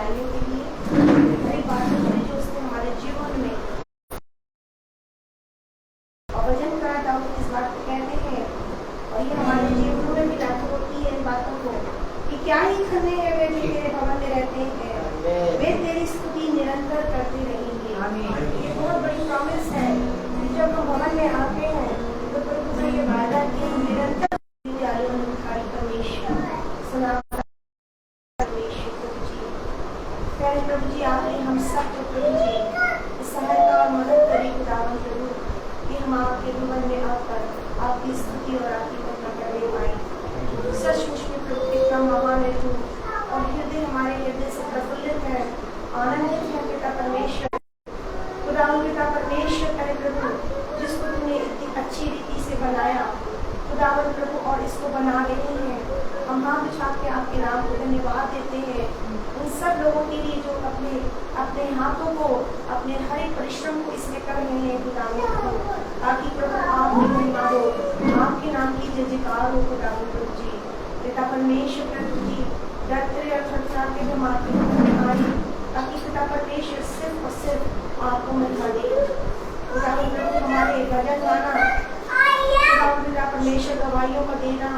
भलाइयों के लिए, हर बातों के लिए जो उसने हमारे जीवन में और वजन करा था, इस बात को कहते हैं। और ये हमारे जीवनों में भी लागू होती है इन बातों को कि क्या ही करने हैं वे जो तेरे भवन में रहते हैं, वे तेरी स्तुति निरंतर करते रहेंगे। ये बहुत बड़ी प्रॉमिस है कि जब हम भवन में आते हैं तो प्रभु ने ये वादा किया हम निरंतर परमेश्वर सुना। प्यारे प्रभु जी, आपने हम सबको प्रभु जी सहायता और मदद करी खुदावन प्रभु कि हम आपके भवन में आकर आपकी स्तुति और आपकी महिमा करने पाए। सचमुच में प्रभु कितना महान है तू, और हृदय हमारे हृदय से प्रफुल्लित है, आनंदित है पिता परमेश्वर। खुदावन पिता परमेश्वर करे प्रभु, जिसको तुमने इतनी अच्छी रीति से बनाया खुदावन प्रभु, और इसको बना रहे हैं। हम हाथ उठा के आपके नाम को धन्यवाद देते हैं उन सब लोगों के लिए जो अपने अपने हाथों को, अपने हर एक परिश्रम को इसमें कर रहे हैं खुदावन प्रभु, ताकि प्रभु आपकी महिमा हो, आपके नाम की जय जयकार हो खुदावन प्रभु जी। पिता परमेश्वर प्रभु जी, डरते और थरथरा के हम आपके भवन में आए, ताकि पिता परमेश्वर सिर्फ और सिर्फ आपको महिमा दे। खुदावन प्रभु हमारे भजन गाना, पिता परमेश्वर गवाहियों को देना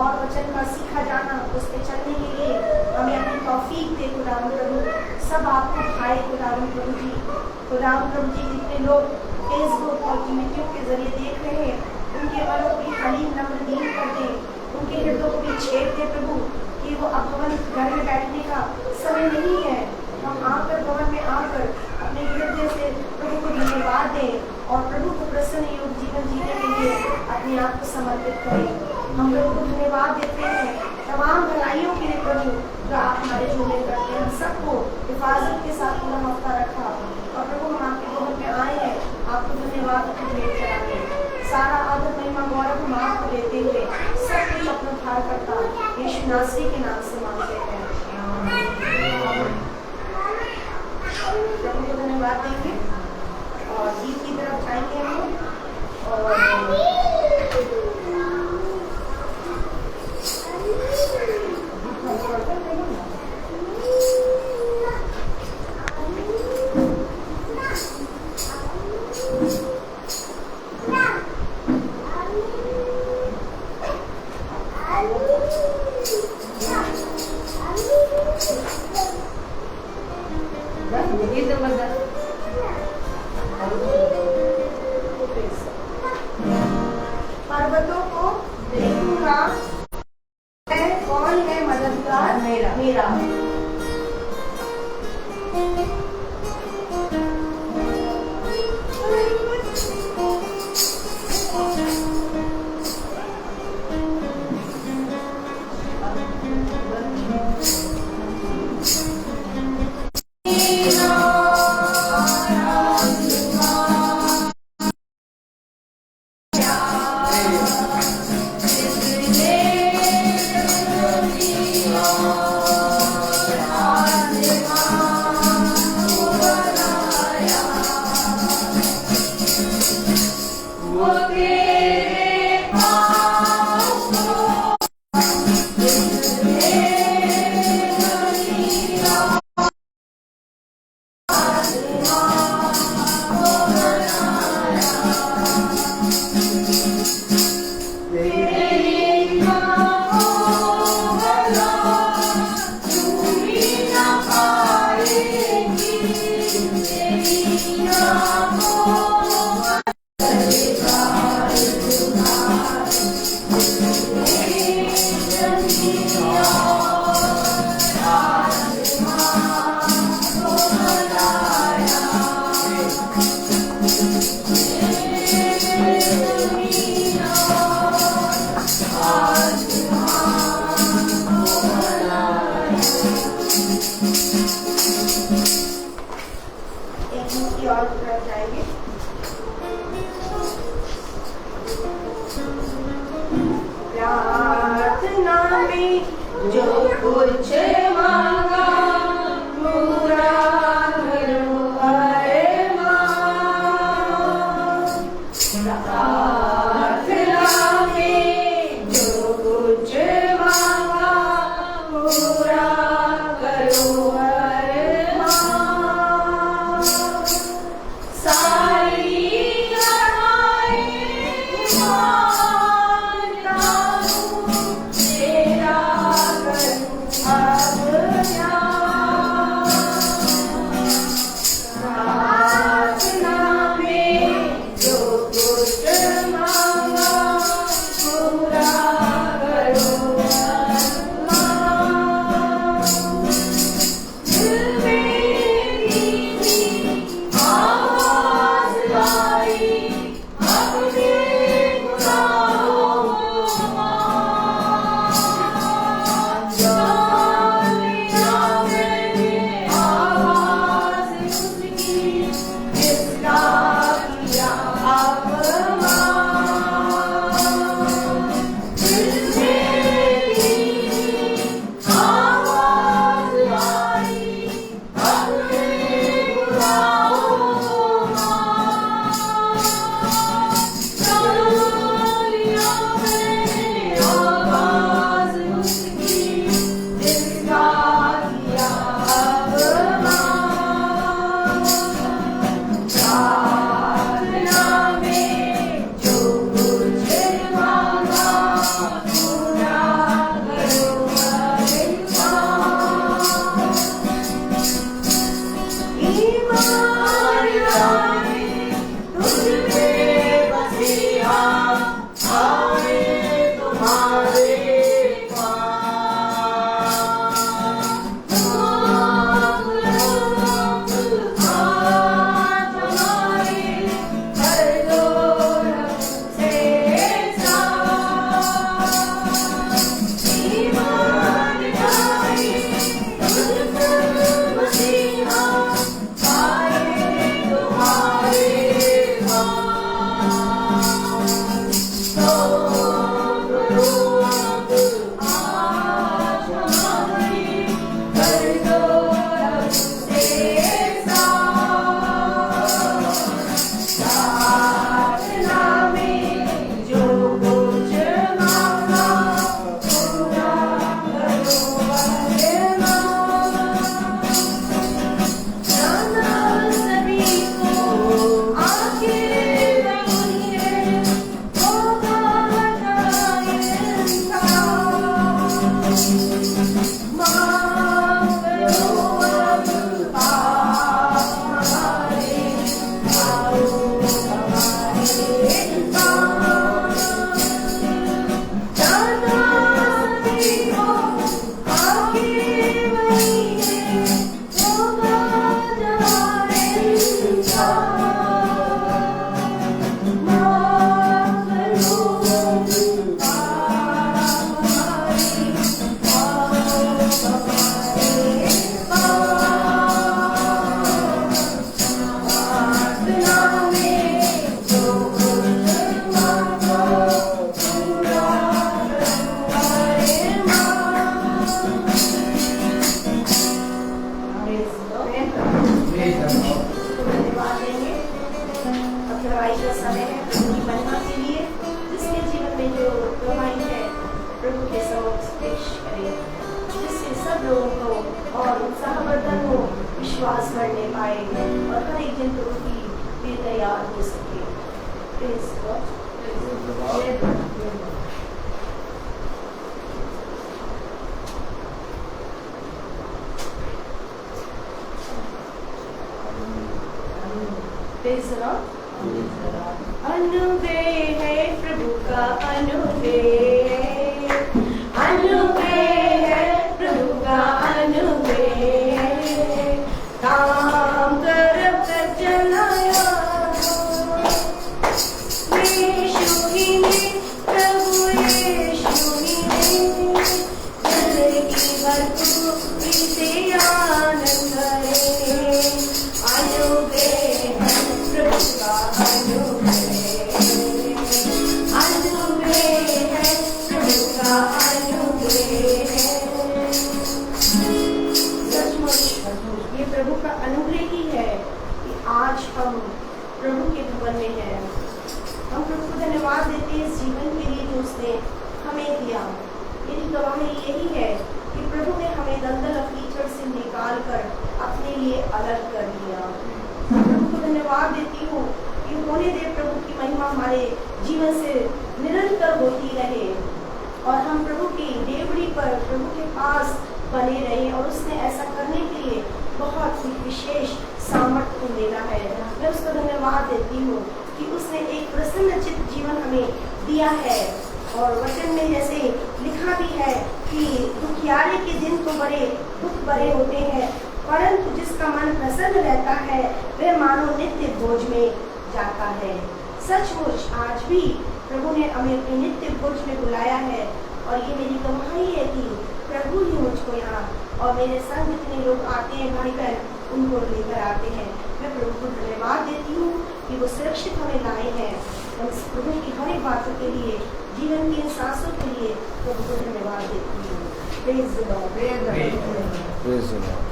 और वचन का सीखा जाना, उस पर चलने के लिए हमें अपनी तौफीक दे खुदावन प्रभु। सब आपको भाई खुदावन प्रभु जी। खुदावन प्रभु जी, जितने लोग फेसबुक और यूट्यूब के जरिए देख रहे हैं, उनके मनों को खाली नम्र दीन कर दे, उनके हृदयों को भी छेद दे प्रभु, कि वो अब भवन घर में बैठने का समय नहीं है। हम आकर भवन में आकर अपने हृदय से प्रभु को धन्यवाद दें और प्रभु को प्रसन्न योग जीवन जीने के लिए अपने आप को समर्पित करें। हम प्रभु को धन्यवाद देते हैं तमाम भलाइयों के लिए प्रभु, जो आप हमारे जीवन करते हैं। हम सबको हिफाजत के साथ पूरा हफ्ता रखा, और प्रभु हम आपके भवन में आए हैं आपको धन्यवाद की भेंट चढ़ाने। सारा आदर महिमा गौरव हम आपको देते हुए सब कुछ अपना उद्धार करता यीशु नासरी के नाम से मांगते हैं। प्रभु को धन्यवाद देंगे और गीत की तरफ जाएंगे हम लोग। और पर्वतों को देखूंगा, कौन है मददगार मेरा। पूरा करो। अनुग्रह है प्रभु का अनुग्रह, अनुग्रह है प्रभु का अनुग्रह, काम कर चलाया यीशु ही ने, प्रभु यीशु ही ने, दिल की भरपूरी से आनंद करे, अनुग्रह है प्रभु का अनुग्रह, अनुग्रह है प्रभु का अनुग्रह। सचमुच ये प्रभु का अनुग्रह ही है कि आज हम प्रभु के भवन में हैं। हम प्रभु को धन्यवाद देते हैं इस जीवन के लिए जो उसने हमें दिया। मेरी गवाही यही है कि प्रभु ने हमें दलदल कीचड़ से निकाल कर अपने लिए अलग कर दिया। प्रभु को धन्यवाद देती हूँ कि होने दे प्रभु की महिमा हमारे जीवन से निरंतर होती रहे और हम प्रभु की डेवड़ी पर प्रभु के पास बने रहे, और उसने ऐसा करने के लिए बहुत ही विशेष सामर्थ्य देना है। मैं उसको धन्यवाद देती हूँ कि उसने एक प्रसन्नचित्त जीवन हमें दिया है। और वचन में जैसे लिखा भी है कि दुखियारे के दिन तो बड़े दुख बड़े होते हैं, परंतु जिसका मन प्रसन्न रहता है वह मानो नित्य भोज में जाता है। सचमुच आज भी प्रभु ने हमें अपने नित्य भोज में बुलाया है, और ये मेरी गवाही है कि प्रभु ही मुझको यहाँ और मेरे संग जितने लोग आते हैं भाई बहन उनको लेकर आते हैं। मैं प्रभु को धन्यवाद देती हूँ कि वो सुरक्षित हमें लाए हैं, और इस प्रभु की हर एक बातों के लिए, जीवन की इन सांसों के लिए प्रभु को धन्यवाद देती हूँ। Praise the Lord. Praise the Lord.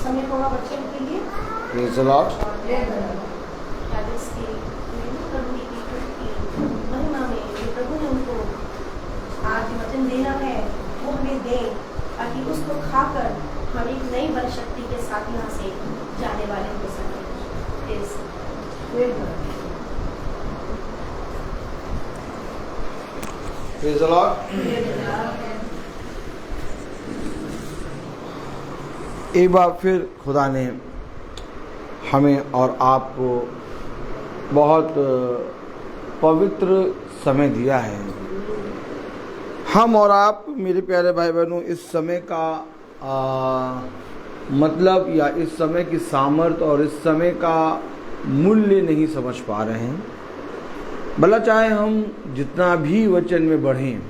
समय होगा बच्चों के लिए। Praise the Lord. महिमा में प्रभु ने उनको आज वचन देना है, वो हमें दें ताकि उसको खाकर हम एक नई बल शक्ति के साथ यहाँ से जाने वाले हो सके। Praise the Lord. एक बार फिर खुदा ने हमें और आपको बहुत पवित्र समय दिया है। हम और आप मेरे प्यारे भाई बहनों इस समय का मतलब या इस समय की सामर्थ्य और इस समय का मूल्य नहीं समझ पा रहे हैं। भला चाहे हम जितना भी वचन में बढ़ें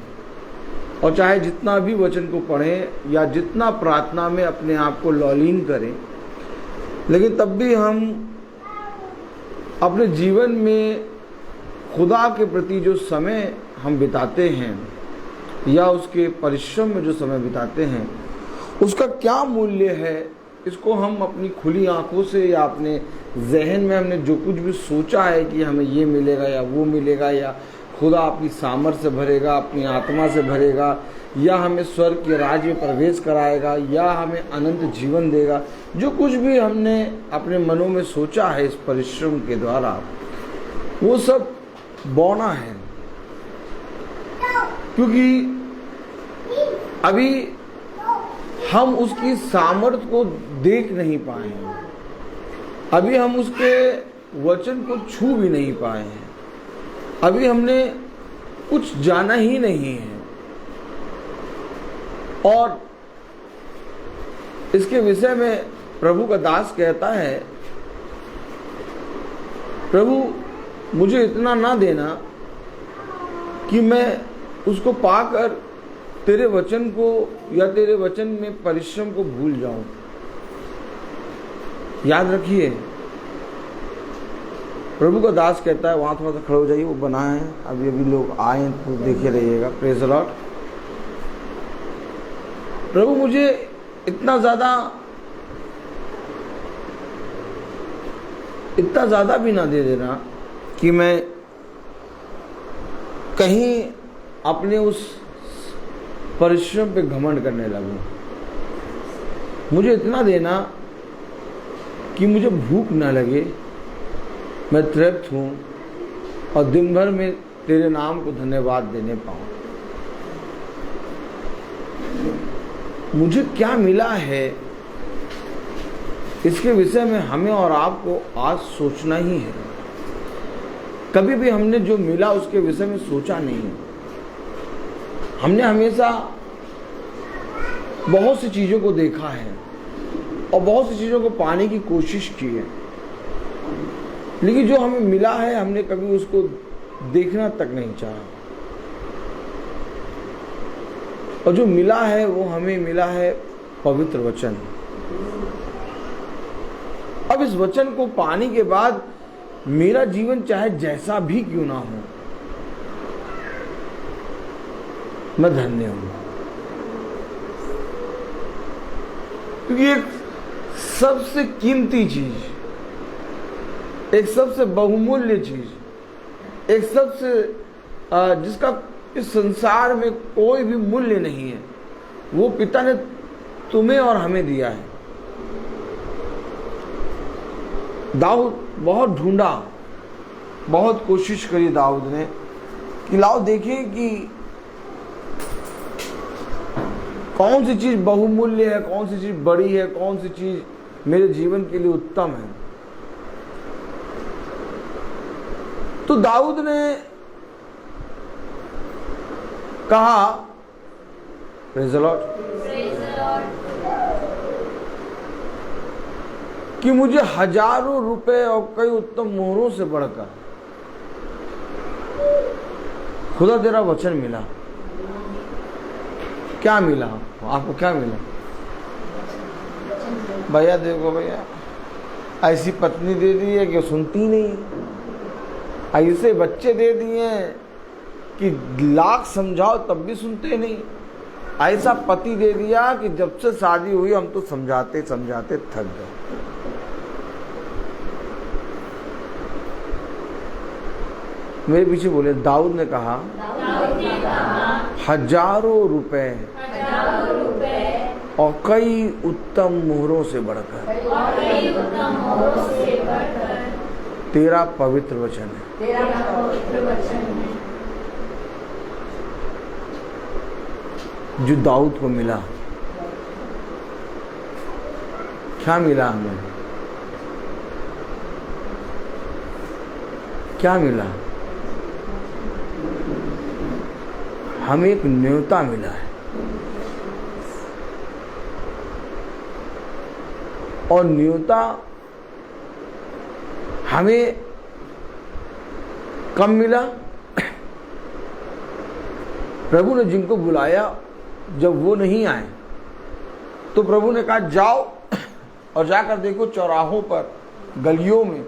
और चाहे जितना भी वचन को पढ़ें या जितना प्रार्थना में अपने आप को लौलीन करें, लेकिन तब भी हम अपने जीवन में खुदा के प्रति जो समय हम बिताते हैं या उसके परिश्रम में जो समय बिताते हैं, उसका क्या मूल्य है, इसको हम अपनी खुली आंखों से या अपने जहन में हमने जो कुछ भी सोचा है कि हमें ये मिलेगा या वो मिलेगा, या खुदा अपनी सामर्थ्य से भरेगा, अपनी आत्मा से भरेगा, या हमें स्वर्ग के राज्य में प्रवेश कराएगा, या हमें अनंत जीवन देगा, जो कुछ भी हमने अपने मनों में सोचा है इस परिश्रम के द्वारा, वो सब बौना है। क्योंकि अभी हम उसकी सामर्थ्य को देख नहीं पाए हैं, अभी हम उसके वचन को छू भी नहीं पाए हैं, अभी हमने कुछ जाना ही नहीं है। और इसके विषय में प्रभु का दास कहता है, प्रभु मुझे इतना ना देना कि मैं उसको पाकर तेरे वचन को या तेरे वचन में परिश्रम को भूल जाऊं। याद रखिए, प्रभु का दास कहता है, वहां थोड़ा सा खड़े हो जाइए, वो बना है, अभी अभी लोग आए तो देखे रहिएगा। Praise the Lord. प्रभु मुझे इतना ज्यादा भी ना दे देना कि मैं कहीं अपने उस परिश्रम पे घमंड करने लगूं। मुझे इतना देना कि मुझे भूख ना लगे, मैं तृप्त हूं और दिन भर में तेरे नाम को धन्यवाद देने पाऊं। मुझे क्या मिला है, इसके विषय में हमें और आपको आज सोचना ही है। कभी भी हमने जो मिला उसके विषय में सोचा नहीं। हमने हमेशा बहुत सी चीजों को देखा है और बहुत सी चीजों को पाने की कोशिश की है, लेकिन जो हमें मिला है हमने कभी उसको देखना तक नहीं चाहा। और जो मिला है वो हमें मिला है पवित्र वचन। अब इस वचन को पाने के बाद मेरा जीवन चाहे जैसा भी क्यों ना हो, मैं धन्य हूं। क्योंकि एक सबसे कीमती चीज, एक सबसे बहुमूल्य चीज, एक सबसे जिसका इस संसार में कोई भी मूल्य नहीं है, वो पिता ने तुम्हें और हमें दिया है। दाऊद बहुत ढूंढा, बहुत कोशिश करी दाऊद ने कि लाओ देखें कि कौन सी चीज बहुमूल्य है, कौन सी चीज बड़ी है, कौन सी चीज मेरे जीवन के लिए उत्तम है। तो दाऊद ने कहा, प्रेज़ द लॉर्ड, कि मुझे हजारों रुपए और कई उत्तम मोहरों से बढ़कर खुदा तेरा वचन मिला। क्या मिला आपको? क्या मिला? भैया देखो भैया, ऐसी पत्नी दे दी है कि सुनती नहीं, ऐसे बच्चे दे दिए हैं कि लाख समझाओ तब भी सुनते नहीं, ऐसा पति दे दिया कि जब से शादी हुई हम तो समझाते समझाते थक गए। मेरे पीछे बोले, दाऊद ने कहा हजारों रुपए और कई उत्तम मोहरों से बढ़कर तेरा पवित्र वचन है। जो दाऊद को मिला, क्या मिला हमें? क्या मिला? हमें एक न्योता मिला है, और न्योता हमें कब मिला? प्रभु ने जिनको बुलाया, जब वो नहीं आए तो प्रभु ने कहा जाओ और जाकर देखो चौराहों पर, गलियों में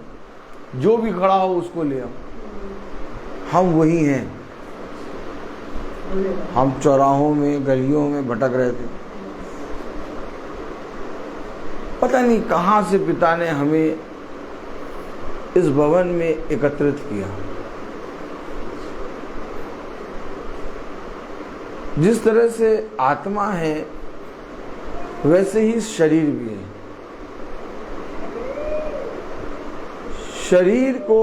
जो भी खड़ा हो उसको ले आओ। हम वही हैं। हम चौराहों में, गलियों में भटक रहे थे, पता नहीं कहां से पिता ने हमें इस भवन में एकत्रित किया। जिस तरह से आत्मा है वैसे ही शरीर भी है। शरीर को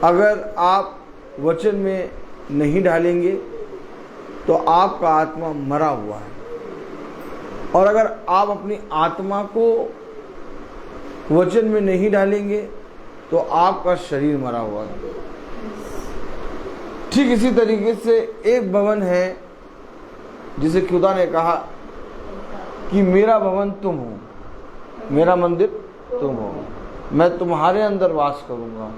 अगर आप वचन में नहीं डालेंगे तो आपका आत्मा मरा हुआ है, और अगर आप अपनी आत्मा को वचन में नहीं डालेंगे तो आपका शरीर मरा हुआ है। ठीक इसी तरीके से एक भवन है जिसे खुदा ने कहा कि मेरा भवन तुम हो, मेरा मंदिर तुम हो, मैं तुम्हारे अंदर वास करूंगा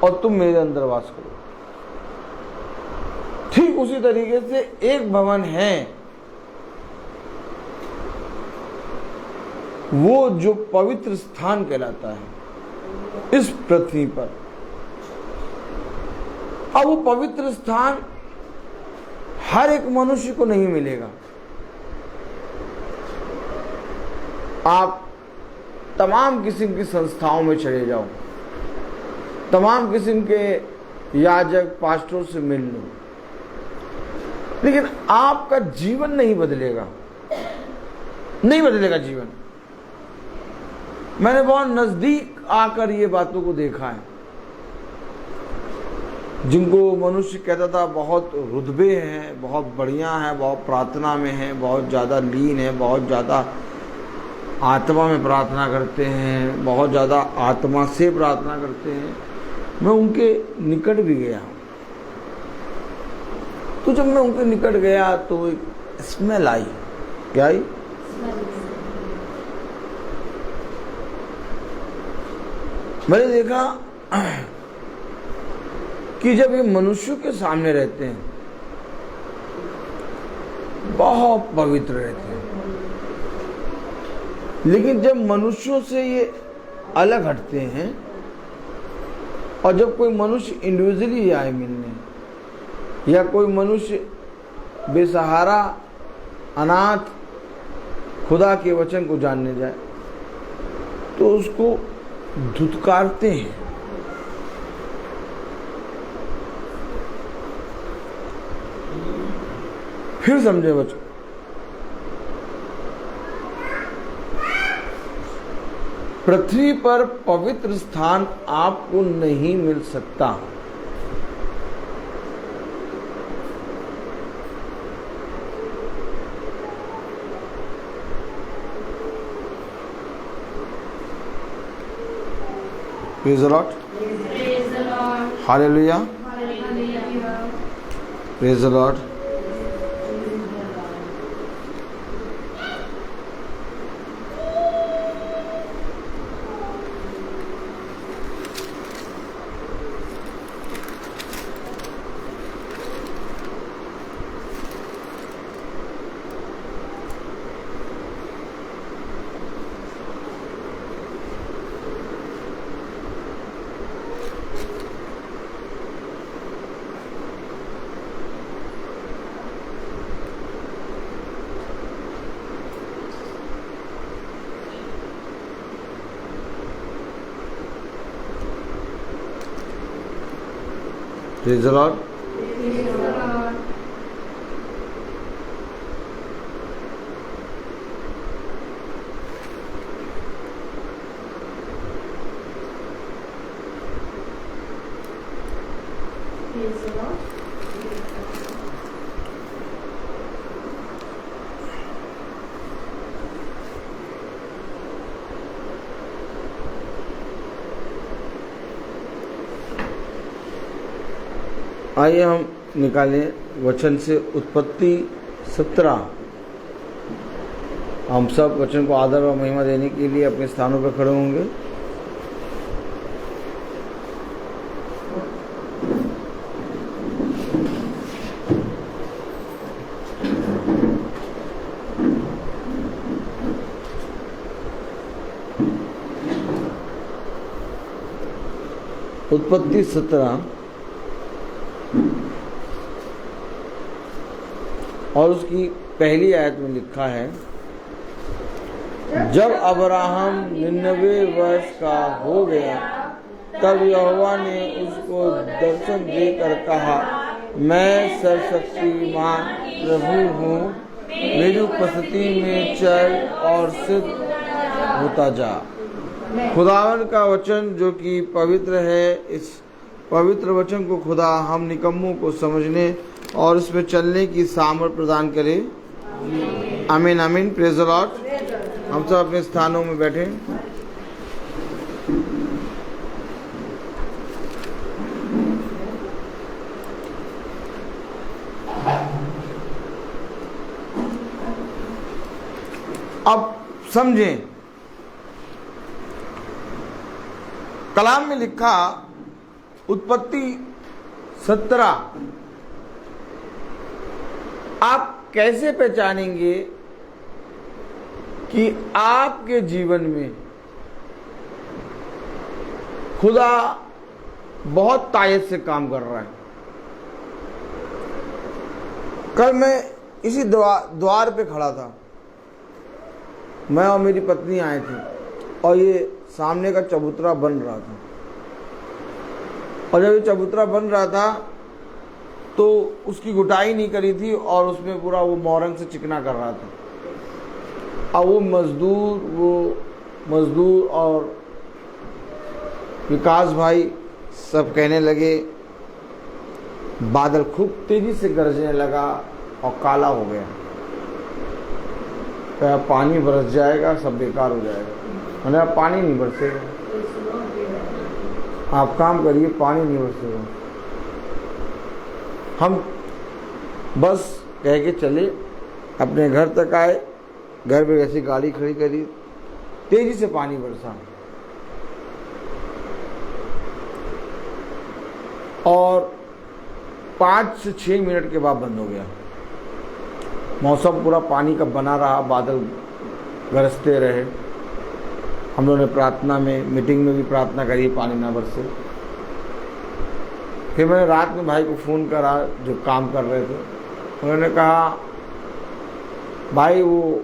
और तुम मेरे अंदर वास करो। ठीक उसी तरीके से एक भवन है, वो जो पवित्र स्थान कहलाता है इस पृथ्वी पर। अब वो पवित्र स्थान हर एक मनुष्य को नहीं मिलेगा। आप तमाम किस्म की संस्थाओं में चले जाओ, तमाम किस्म के याजक पास्टरों से मिल लो, लेकिन आपका जीवन नहीं बदलेगा, नहीं बदलेगा जीवन। मैंने बहुत नजदीक आकर ये बातों को देखा है। जिनको मनुष्य कहता था बहुत रुतबे हैं, बहुत बढ़िया है, बहुत प्रार्थना में है, बहुत ज़्यादा लीन है, बहुत ज़्यादा आत्मा में प्रार्थना करते हैं, बहुत ज़्यादा आत्मा से प्रार्थना करते हैं, मैं उनके निकट भी गया। तो जब मैं उनके निकट गया तो एक स्मेल आई। क्या आई? मैंने देखा कि जब ये मनुष्यों के सामने रहते हैं बहुत पवित्र रहते हैं, लेकिन जब मनुष्यों से ये अलग हटते हैं और जब कोई मनुष्य इंडिविजुअली आए मिलने, या कोई मनुष्य बेसहारा अनाथ खुदा के वचन को जानने जाए, तो उसको धुतकारते हैं। फिर समझे बच्चों, पृथ्वी पर पवित्र स्थान आपको नहीं मिल सकता। Praise the Lord. Praise the Lord. Hallelujah. Hallelujah. Praise the Lord. Praise the Lord. Praise the Lord. Praise the Lord. आइए हम निकालें वचन से उत्पत्ति 17। हम सब वचन को आदर और महिमा देने के लिए अपने स्थानों पर खड़े होंगे। उत्पत्ति 17 और उसकी पहली आयत में लिखा है, जब अब्राहम 99 वर्ष का हो गया तब यहोवा ने उसको दर्शन देकर कहा, मैं सर्वशक्तिमान प्रभु हूँ, मेरी उपस्थिति में चल और सिद्ध होता जा। खुदावन का वचन जो कि पवित्र है, इस पवित्र वचन को खुदा हम निकम्मों को समझने और इसमें चलने की सामर्थ प्रदान करे। आमीन आमीन। Praise the Lord. हम सब अपने स्थानों में बैठे। अब समझें, कलाम में लिखा उत्पत्ति 17, आप कैसे पहचानेंगे कि आपके जीवन में खुदा बहुत तायत से काम कर रहा है। कल मैं इसी द्वार पे खड़ा था, मैं और मेरी पत्नी आए थे और ये सामने का चबूतरा बन रहा था, और जब ये चबूतरा बन रहा था तो उसकी गुटाई नहीं करी थी और उसमें पूरा वो मोरंग से चिकना कर रहा था। और वो मजदूर और विकास भाई सब कहने लगे, बादल खूब तेजी से गरजने लगा और काला हो गया, तो पानी बरस जाएगा, सब बेकार हो जाएगा। मैंने अब पानी नहीं बरसेगा, आप काम करिए, पानी नहीं बरसेगा। हम बस कह के चले, अपने घर तक आए, घर में ऐसी गाड़ी खड़ी करी, तेजी से पानी बरसा और 5 से 6 मिनट के बाद बंद हो गया। मौसम पूरा पानी का बना रहा, बादल गरजते रहे। हम लोगों ने प्रार्थना में, मीटिंग में भी प्रार्थना करी पानी ना बरसे। फिर मैंने रात में भाई को फ़ोन करा जो काम कर रहे थे, उन्होंने कहा, भाई वो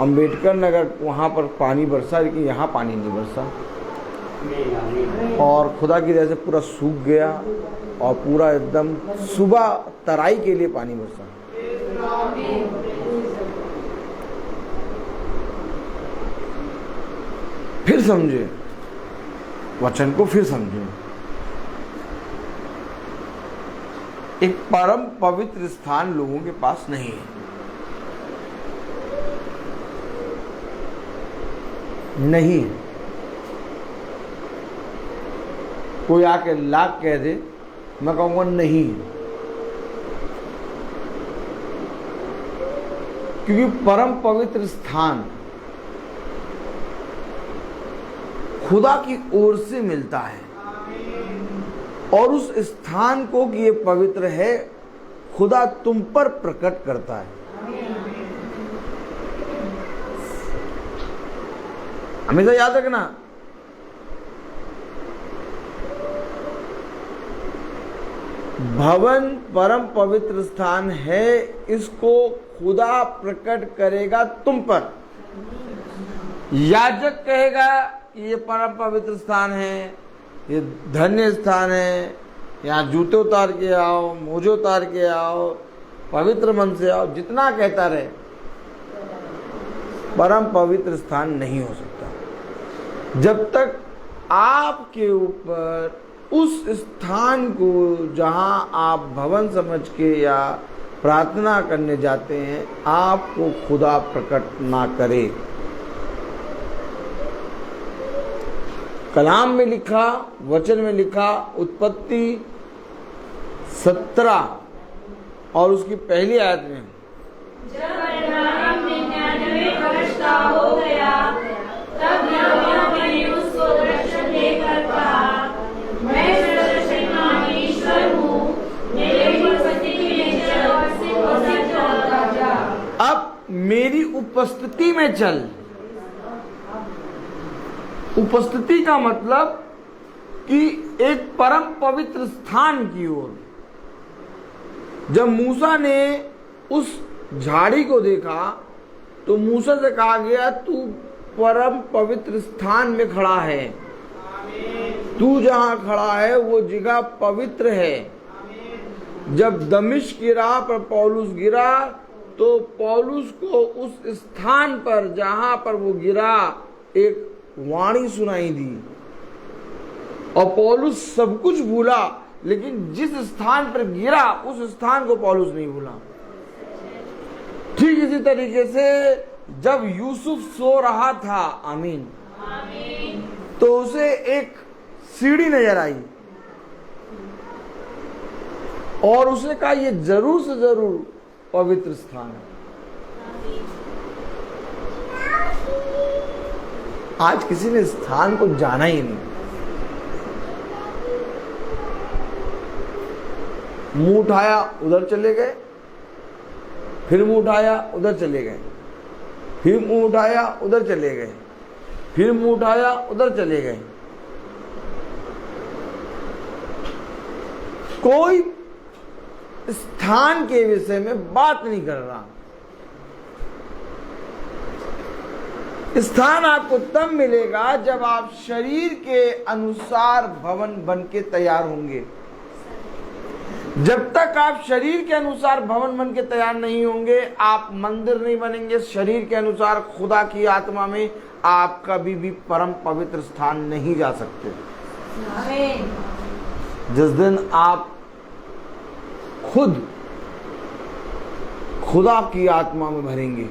अंबेडकर नगर वहाँ पर पानी बरसा, लेकिन यहाँ पानी नहीं बरसा। और खुदा की दया से पूरा सूख गया और पूरा एकदम सुबह तराई के लिए पानी बरसा। फिर समझे वचन को, फिर समझे। एक परम पवित्र स्थान लोगों के पास नहीं है। नहीं, कोई आके लाख कह दे, मैं कहूँगा नहीं, क्योंकि परम पवित्र स्थान खुदा की ओर से मिलता है और उस स्थान को कि ये पवित्र है, खुदा तुम पर प्रकट करता है। हमेशा याद रखना, भवन परम पवित्र स्थान है, इसको खुदा प्रकट करेगा तुम पर। याजक कहेगा ये परम पवित्र स्थान है, ये धन्य स्थान है, यहाँ जूते उतार के आओ, मोजे उतार के आओ, पवित्र मन से आओ, जितना कहता रहे, परम पवित्र स्थान नहीं हो सकता जब तक आपके ऊपर उस स्थान को जहां आप भवन समझ के या प्रार्थना करने जाते हैं, आपको खुदा प्रकट ना करे। कलाम में लिखा, वचन में लिखा, उत्पत्ति 17 और उसकी पहली आयत में, जब अब्राहम 99 वर्ष का हो गया तब यहोवा ने उसको दर्शन देकर कहा, मैं सर्वशक्तिमान ईश्वर हूँ, मेरी उपस्थिति में चल और सिद्ध होता जा। अब मेरी उपस्थिति में चल। उपस्थिति का मतलब कि एक परम पवित्र स्थान की ओर। जब मूसा ने उस झाड़ी को देखा तो मूसा से कहा गया, तू परम पवित्र स्थान में खड़ा है, तू जहां खड़ा है वो जगह पवित्र है। जब दमिश्क की राह पर पौलुस गिरा तो पौलुस को उस स्थान पर जहां पर वो गिरा एक वाणी सुनाई दी, और पौलुस सब कुछ भूला, लेकिन जिस स्थान पर गिरा उस स्थान को पौलुस नहीं भूला। ठीक इसी तरीके से जब यूसुफ सो रहा था, आमीन, तो उसे एक सीढ़ी नजर आई और उसने कहा ये जरूर से जरूर पवित्र स्थान है। आज किसी ने स्थान को जाना ही नहीं। मुंह उठाया उधर चले गए, फिर मुंह उठाया उधर चले गए, फिर मुंह उठाया उधर चले गए, फिर मुंह उठाया उधर चले गए। कोई स्थान के विषय में बात नहीं कर रहा। स्थान आपको तब मिलेगा जब आप शरीर के अनुसार भवन बन के तैयार होंगे। जब तक आप शरीर के अनुसार भवन बन के तैयार नहीं होंगे, आप मंदिर नहीं बनेंगे शरीर के अनुसार, खुदा की आत्मा में आप कभी भी परम पवित्र स्थान नहीं जा सकते। जिस दिन आप खुद खुदा की आत्मा में भरेंगे,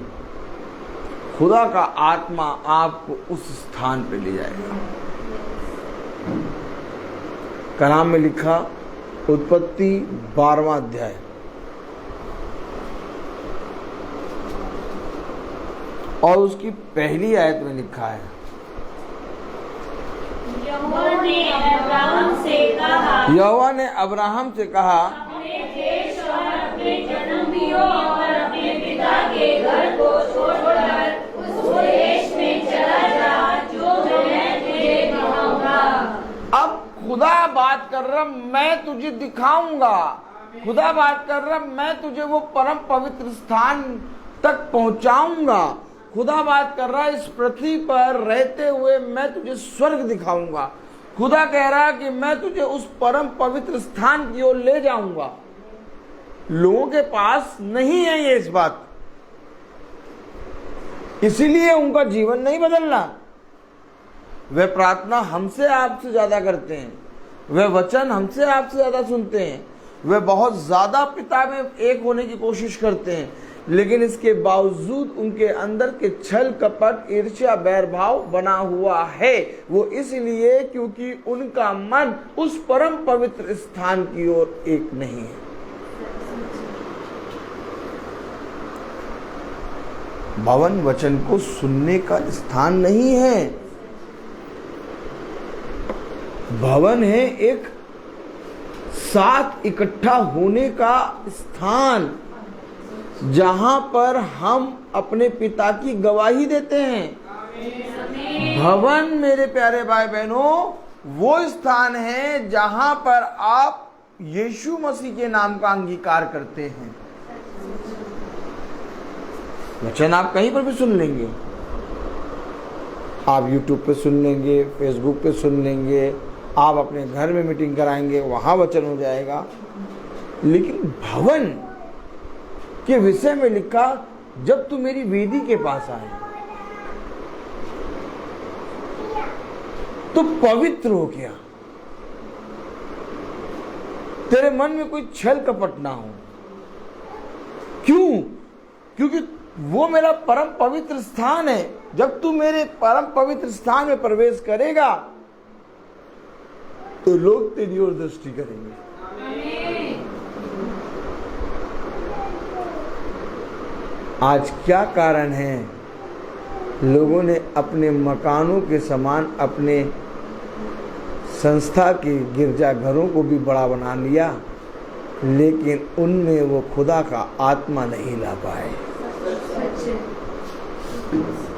खुदा का आत्मा आपको उस स्थान पे ले जाएगा। कलाम में लिखा, उत्पत्ति 12वां अध्याय और उसकी पहली आयत में लिखा है, यहोवा ने अब्राहम से कहा, अपने देश और अपने जन्मभूमि और अपने पिता के घर को छोड़कर उस देश में चला जा जो मैं तुझे दिखाऊंगा। अब खुदा बात कर रहा, मैं तुझे दिखाऊंगा। खुदा बात कर रहा, मैं तुझे वो परम पवित्र स्थान तक पहुंचाऊंगा। खुदा बात कर रहा, इस पृथ्वी पर रहते हुए मैं तुझे स्वर्ग दिखाऊंगा। खुदा कह रहा कि मैं तुझे उस परम पवित्र स्थान की ओर ले जाऊंगा। लोगों के पास नहीं है ये इस बात, इसीलिए उनका जीवन नहीं बदल रहा। वे प्रार्थना हमसे आपसे ज्यादा करते हैं, वे वचन हमसे आपसे ज्यादा सुनते हैं, वे बहुत ज्यादा पिता में एक होने की कोशिश करते हैं, लेकिन इसके बावजूद उनके अंदर के छल कपट ईर्ष्या बैरभाव बना हुआ है। वो इसलिए क्योंकि उनका मन उस परम पवित्र स्थान की ओर एक नहीं है। भवन वचन को सुनने का स्थान नहीं है, भवन है एक साथ इकट्ठा होने का स्थान, जहां पर हम अपने पिता की गवाही देते हैं। भवन मेरे प्यारे भाई बहनों वो स्थान है जहां पर आप यीशु मसीह के नाम का अंगीकार करते हैं। वचन आप कहीं पर भी सुन लेंगे, आप YouTube पे सुन लेंगे, Facebook पे सुन लेंगे, आप अपने घर में मीटिंग कराएंगे, वहां वचन हो जाएगा। लेकिन भवन के विषय में लिखा, जब तू मेरी वेदी के पास आए तो पवित्र हो गया, तेरे मन में कोई छल कपट ना हो। क्यों? क्योंकि वो मेरा परम पवित्र स्थान है। जब तू मेरे परम पवित्र स्थान में प्रवेश करेगा तो लोग तेरी ओर दृष्टि करेंगे। आज क्या कारण है, लोगों ने अपने मकानों के समान अपने संस्था के गिरजाघरों को भी बड़ा बना लिया, लेकिन उनमें वो खुदा का आत्मा नहीं ला पाए।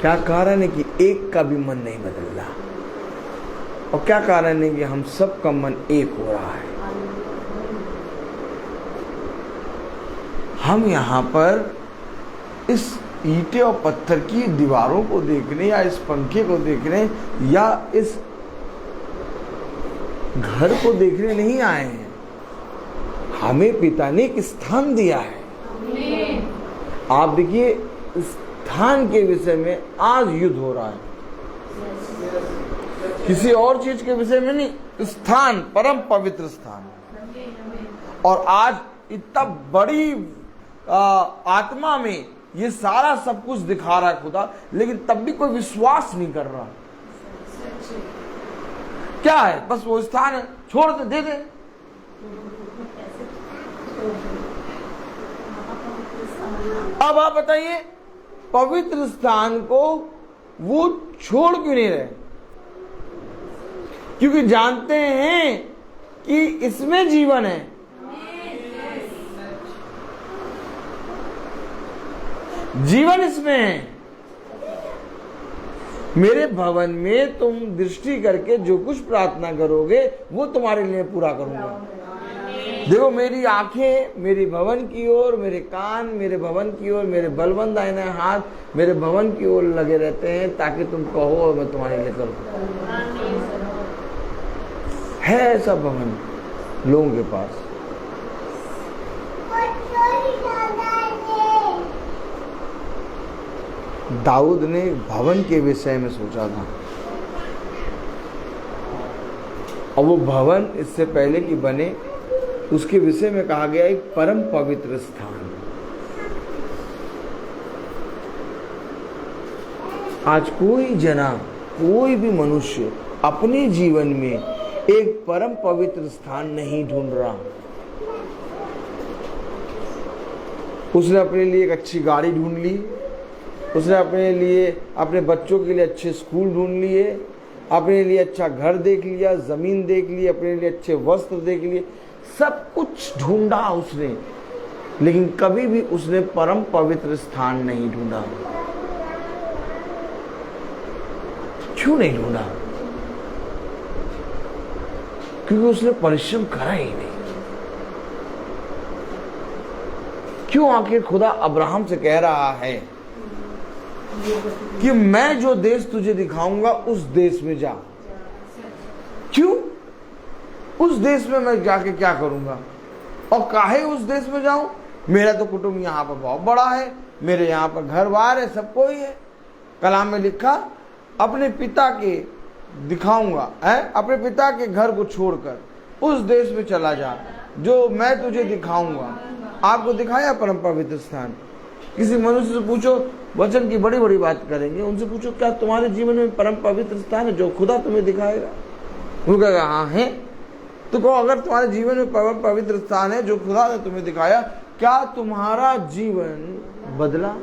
क्या कारण है कि एक का भी मन नहीं बदल रहा। और क्या कारण है कि हम सब का मन एक हो रहा है। हम यहाँ पर इस ईंटें और पत्थर की दीवारों को देखने या इस पंखे को देखने या इस घर को देखने नहीं आए हैं। हमें पिता ने एक स्थान दिया है। आप देखिए, स्थान के विषय में आज युद्ध हो रहा है, किसी और चीज के विषय में नहीं। स्थान, परम पवित्र स्थान। और आज इतना बड़ी आत्मा में ये सारा सब कुछ दिखा रहा है खुदा, लेकिन तब भी कोई विश्वास नहीं कर रहा। क्या है? बस वो स्थान है, छोड़ दे दे। अब आप बताइए, पवित्र स्थान को वो छोड़ क्यों नहीं रहे? क्योंकि जानते हैं कि इसमें जीवन है। जीवन इसमें है। मेरे भवन में तुम दृष्टि करके जो कुछ प्रार्थना करोगे वो तुम्हारे लिए पूरा करूंगा। देखो, मेरी आंखें मेरे भवन की ओर, मेरे कान मेरे भवन की ओर, मेरे बलबंद दाहिने हाथ मेरे भवन की ओर लगे रहते हैं, ताकि तुम कहो और मैं तुम्हारे लिए करूं। है ऐसा भवन लोगों के पास। दाऊद ने भवन के विषय में सोचा था, और वो भवन इससे पहले कि बने उसके विषय में कहा गया एक परम पवित्र स्थान। आज कोई जना, कोई भी मनुष्य अपने जीवन में एक परम पवित्र स्थान नहीं ढूंढ रहा। उसने अपने लिए एक अच्छी गाड़ी ढूंढ ली, उसने अपने लिए, अपने बच्चों के लिए अच्छे स्कूल ढूंढ लिए, अपने लिए अच्छा घर देख लिया, जमीन देख ली, अपने लिए अच्छे वस्त्र देख लिए, सब कुछ ढूंढा उसने, लेकिन कभी भी उसने परम पवित्र स्थान नहीं ढूंढा। क्यों नहीं ढूंढा? क्योंकि उसने परिश्रम करा ही नहीं। क्यों आखिर खुदा अब्राहम से कह रहा है कि मैं जो देश तुझे दिखाऊंगा उस देश में जा? क्यों? उस देश में मैं जाके क्या करूंगा? और काहे उस देश में जाऊं? मेरा तो कुटुंब यहाँ पर बहुत बड़ा है, मेरे यहाँ पर घर बार है, सब कोई है। कलाम में लिखा, अपने पिता के दिखाऊंगा, है, अपने पिता के घर को छोड़कर उस देश में चला जा जो मैं तुझे दिखाऊंगा। आपको दिखाया परम पवित्र स्थान। किसी मनुष्य से पूछो, वचन की बड़ी बड़ी बात करेंगे, उनसे पूछो क्या तुम्हारे जीवन में परम पवित्र स्थान है जो खुदा तुम्हें दिखाएगा? वो कहेगा हाँ है। तो कहो, अगर तुम्हारे जीवन में परम पवित्र स्थान है जो खुदा ने तुम्हें दिखाया, क्या तुम्हारा जीवन बदला?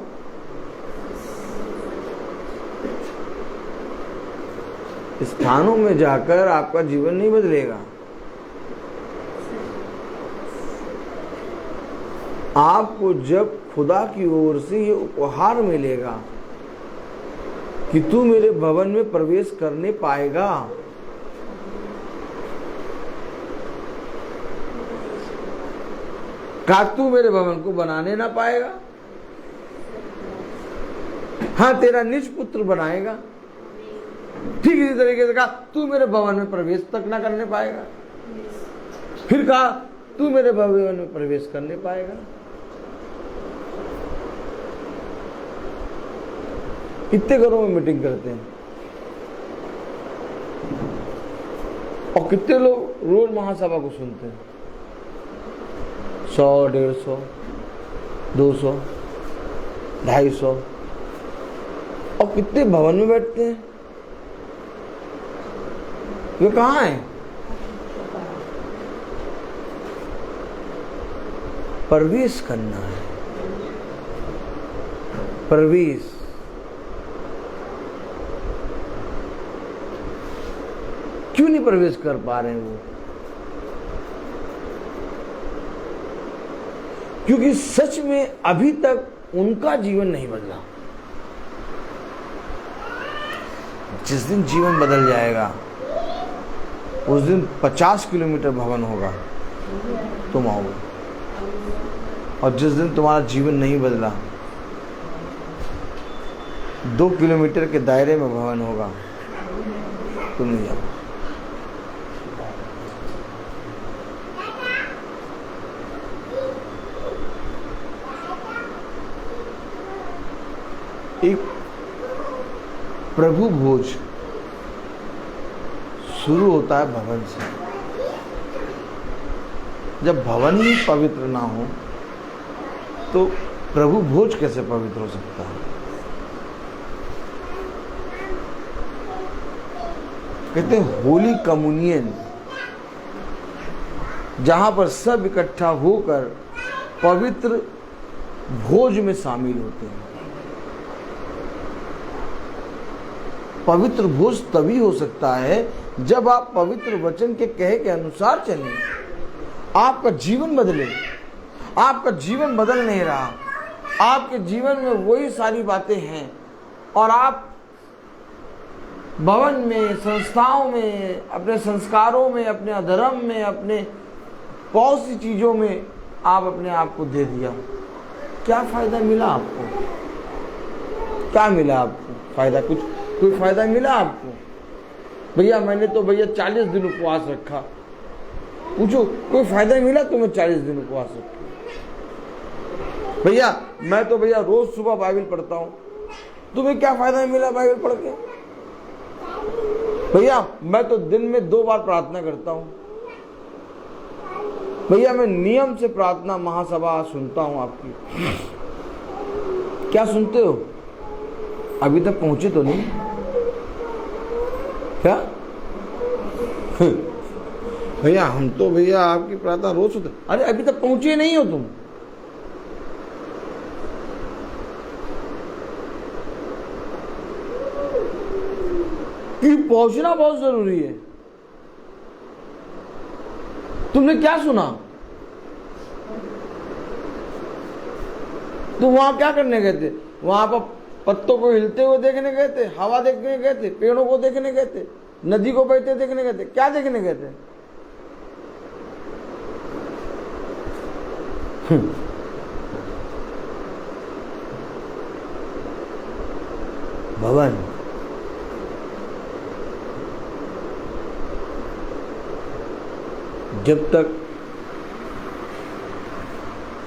स्थानों में जाकर आपका जीवन नहीं बदलेगा। आपको जब खुदा की ओर से ये उपहार मिलेगा कि तू मेरे भवन में प्रवेश करने पाएगा, क्या तू मेरे भवन को बनाने ना पाएगा? हाँ, तेरा निज पुत्र बनाएगा। ठीक इसी तरीके से कहा, तू मेरे भवन में प्रवेश तक ना करने पाएगा। फिर कहा, तू मेरे भवन में प्रवेश करने पाएगा। कितने घरों में मीटिंग करते हैं और कितने लोग रोज महासभा को सुनते हैं? 100, 150, 200, 250, और कितने भवन में बैठते हैं? वे कहाँ हैं? प्रवेश करना है, प्रवेश। क्यों नहीं प्रवेश कर पा रहे हैं वो? क्योंकि सच में अभी तक उनका जीवन नहीं बदला। जिस दिन जीवन बदल जाएगा, उस दिन 50 किलोमीटर भवन होगा, तुम आओगे। और जिस दिन तुम्हारा जीवन नहीं बदला, 2 किलोमीटर के दायरे में भवन होगा, तुम नहीं आओगे। एक प्रभु भोज शुरू होता है भवन से। जब भवन ही पवित्र ना हो तो प्रभु भोज कैसे पवित्र हो सकता है? कहते हैं होली कम्युनियन, जहां पर सब इकट्ठा होकर पवित्र भोज में शामिल होते हैं। पवित्र भोज तभी हो सकता है जब आप पवित्र वचन के कहे के अनुसार चलें, आपका जीवन बदले। आपका जीवन बदल नहीं रहा, आपके जीवन में वही सारी बातें हैं और आप भवन में, संस्थाओं में, अपने संस्कारों में, अपने अधर्म में, अपने बहुत सी चीजों में आप अपने आप को दे दिया। क्या फायदा मिला आपको? क्या मिला आपको? फायदा कोई फायदा मिला आपको? भैया मैंने तो 40 दिन उपवास रखा। पूछो कोई फायदा मिला तुम्हें? 40 दिन उपवास रखा। भैया मैं तो रोज सुबह बाइबल पढ़ता हूं। तुम्हें क्या फायदा मिला बाइबल पढ़ के? भैया मैं तो दिन में 2 बार प्रार्थना करता हूं। भैया मैं नियम से प्रार्थना महासभा सुनता हूं आपकी। क्या सुनते हो? अभी तक पहुंचे तो नहीं क्या? भैया हम तो आपकी प्रार्थना रोज सुनते। अरे अभी तक पहुंचे नहीं हो तुम। कि पहुंचना बहुत जरूरी है। तुमने क्या सुना? तुम वहां क्या करने गए थे? वहां पर पत्तों को हिलते हुए देखने गए थे, हवा देखने गए थे, पेड़ों को देखने गए थे, नदी को बहते देखने गए थे? क्या देखने गए थे? भवन। जब तक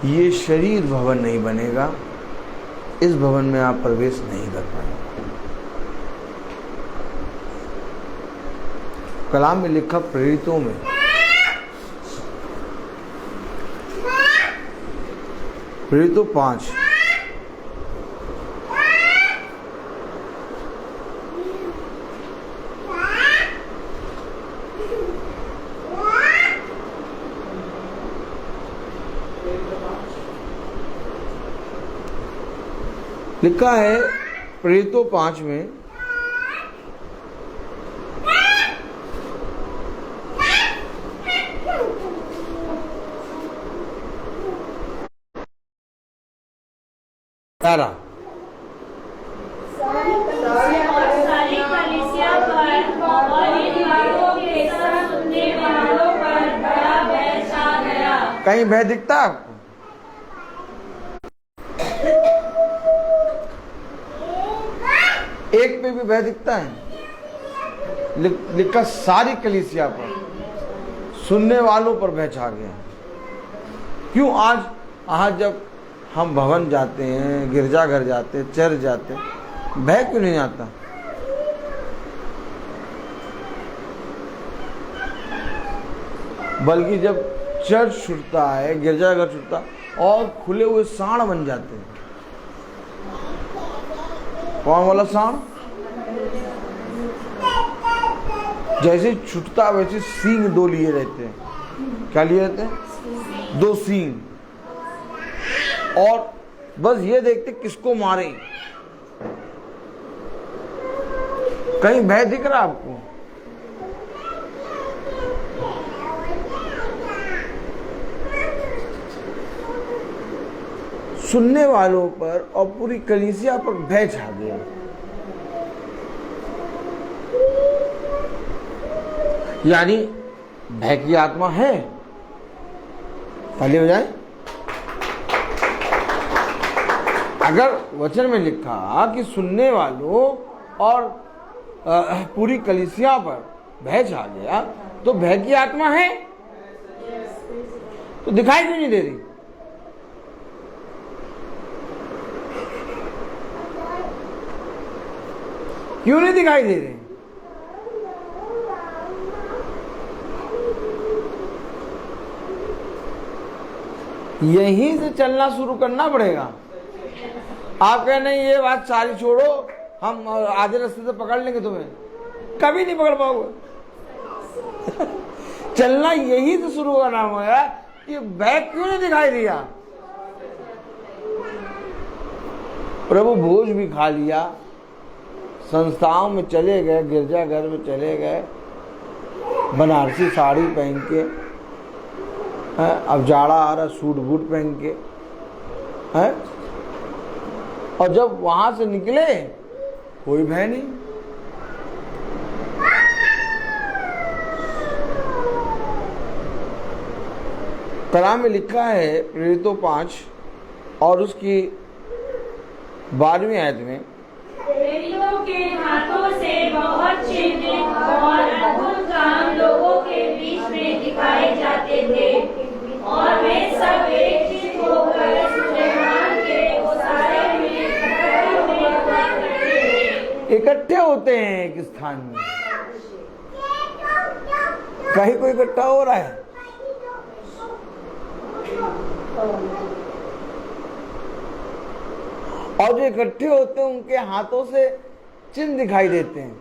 ये शरीर भवन नहीं बनेगा, इस भवन में आप प्रवेश नहीं कर पाएंगे। कलाम में लिखा प्रेरितों में प्रेरितों 5 लिखा है। प्रेरितों 5 में सारी कलीसिया पर और इन बातों के सब सुनने वालों पर बड़ा भय छा गया। कहीं भय दिखता है आपको? एक पे भी भय दिखता है? लिखा सारी कलीसिया पर, सुनने वालों पर भय छा गया। क्यों? आज जब हम भवन जाते हैं, गिरजाघर जाते हैं, चर्च जाते हैं, भय क्यों नहीं आता? बल्कि जब चर्च छूटता है, गिरजाघर छूटता और खुले हुए सांड बन जाते हैं। कौन वाला सांड? जैसे छूटता वैसे सींग 2 लिए रहते हैं। क्या लिए रहते हैं? 2 सींग। और बस ये देखते किसको मारे। कहीं भय दिख रहा आपको? सुनने वालों पर और पूरी कलीसिया पर भय छा गया। यानी भय की आत्मा है। ताली बजाएं। अगर वचन में लिखा कि सुनने वालों और पूरी कलीसिया पर भय छा गया, तो भय की आत्मा है, तो दिखाई क्यों नहीं दे रही? क्यों नहीं दिखाई दे रही? यहीं से चलना शुरू करना पड़ेगा। आप कह नहीं ये बात सारी छोड़ो, हम आधे रास्ते से पकड़ लेंगे तुम्हें, कभी नहीं पकड़ पाओगे। चलना यही से शुरू करना होगा कि भय क्यों नहीं दिखाई दिया। प्रभु भोज भी खा लिया, संस्थाओं में चले गए, गिरजाघर में चले गए, बनारसी साड़ी पहन के, अब जाड़ा आ रहा सूट बूट पहन के, है? और जब वहां से निकले कोई भय नहीं। कलाम में लिखा है प्रेरितों 5 और उसकी 12वीं आयत में, प्रेरितों के हाथों से बहुत चिन्ह और अद्भुत काम लोगों के बीच में दिखाए जाते थे, और वे सब एकत्रित होकर सुलेमान के ओसारे में इकट्ठे होते हैं एक स्थान में। कहीं कोई इकट्ठा हो रहा है? और जो इकट्ठे होते हैं उनके हाथों से चिन्ह दिखाई देते हैं।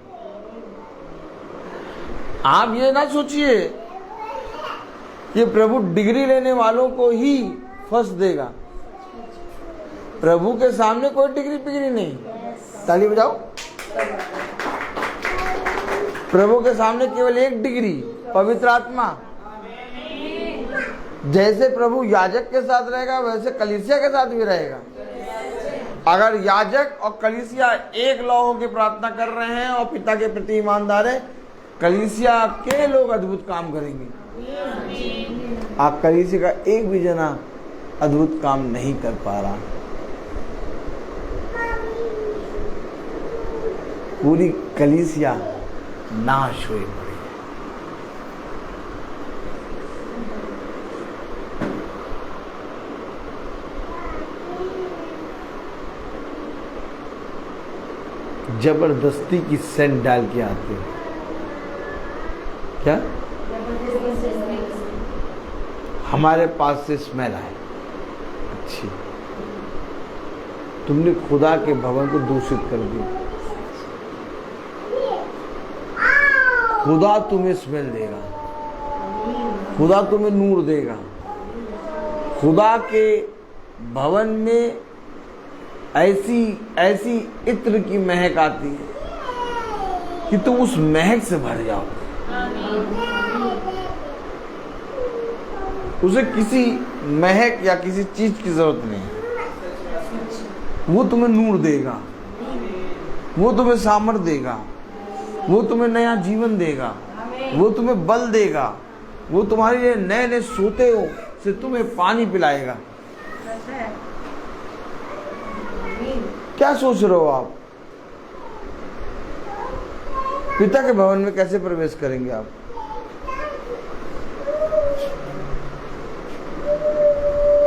आप ये ना सोचिए कि प्रभु डिग्री लेने वालों को ही फंस देगा। प्रभु के सामने कोई डिग्री पिग्री नहीं। ताली बजाओ। प्रभु के सामने केवल एक डिग्री, पवित्र आत्मा। जैसे प्रभु याजक के साथ रहेगा वैसे कलीसिया के साथ भी रहेगा। अगर याजक और कलीसिया एक लौ होकर प्रार्थना कर रहे हैं और पिता के प्रति ईमानदार है, कलीसिया के लोग अद्भुत काम करेंगे। आप कलीसिया का एक भी जना अद्भुत काम नहीं कर पा रहा, पूरी कलीसिया नाश हुई पड़ी। जबरदस्ती की सेंट डाल के आते हैं। क्या? हमारे पास से स्मेल आए अच्छी, तुमने खुदा के भवन को दूषित कर दिया। खुदा तुम्हें स्मेल देगा, खुदा तुम्हें नूर देगा। खुदा के भवन में ऐसी ऐसी इत्र की महक आती है कि तुम उस महक से भर जाओ। उसे किसी महक या किसी चीज की जरूरत नहीं। वो तुम्हें नूर देगा, वो तुम्हें सामर्थ देगा, वो तुम्हें नया जीवन देगा, वो तुम्हें बल देगा, वो तुम्हारे लिए नए नए सोते हो से तुम्हें पानी पिलाएगा। क्या सोच रहे हो आप? पिता के भवन में कैसे प्रवेश करेंगे आप?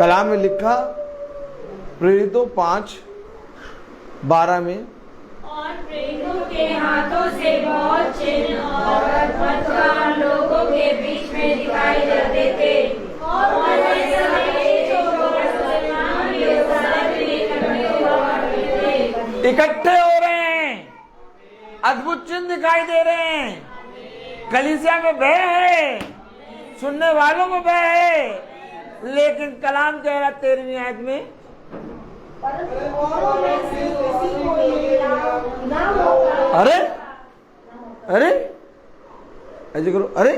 कलाम में लिखा प्रेरितों 5:12 में, और प्रेरितों के हाथों से बहुत चिन्ह और अद्भुत काम लोगों के बीच में दिखाई जाते थे, और वे सब एकजुट होकर सुलेमान के ओसारे में इकट्ठे हो रहे हैं, अद्भुत चिन्ह दिखाई दे रहे हैं। कलीसिया में भय है, सुनने वालों में भय है, लेकिन कलाम कह रहा 13वीं आयत में, अरे अरे ऐसे करो, अरे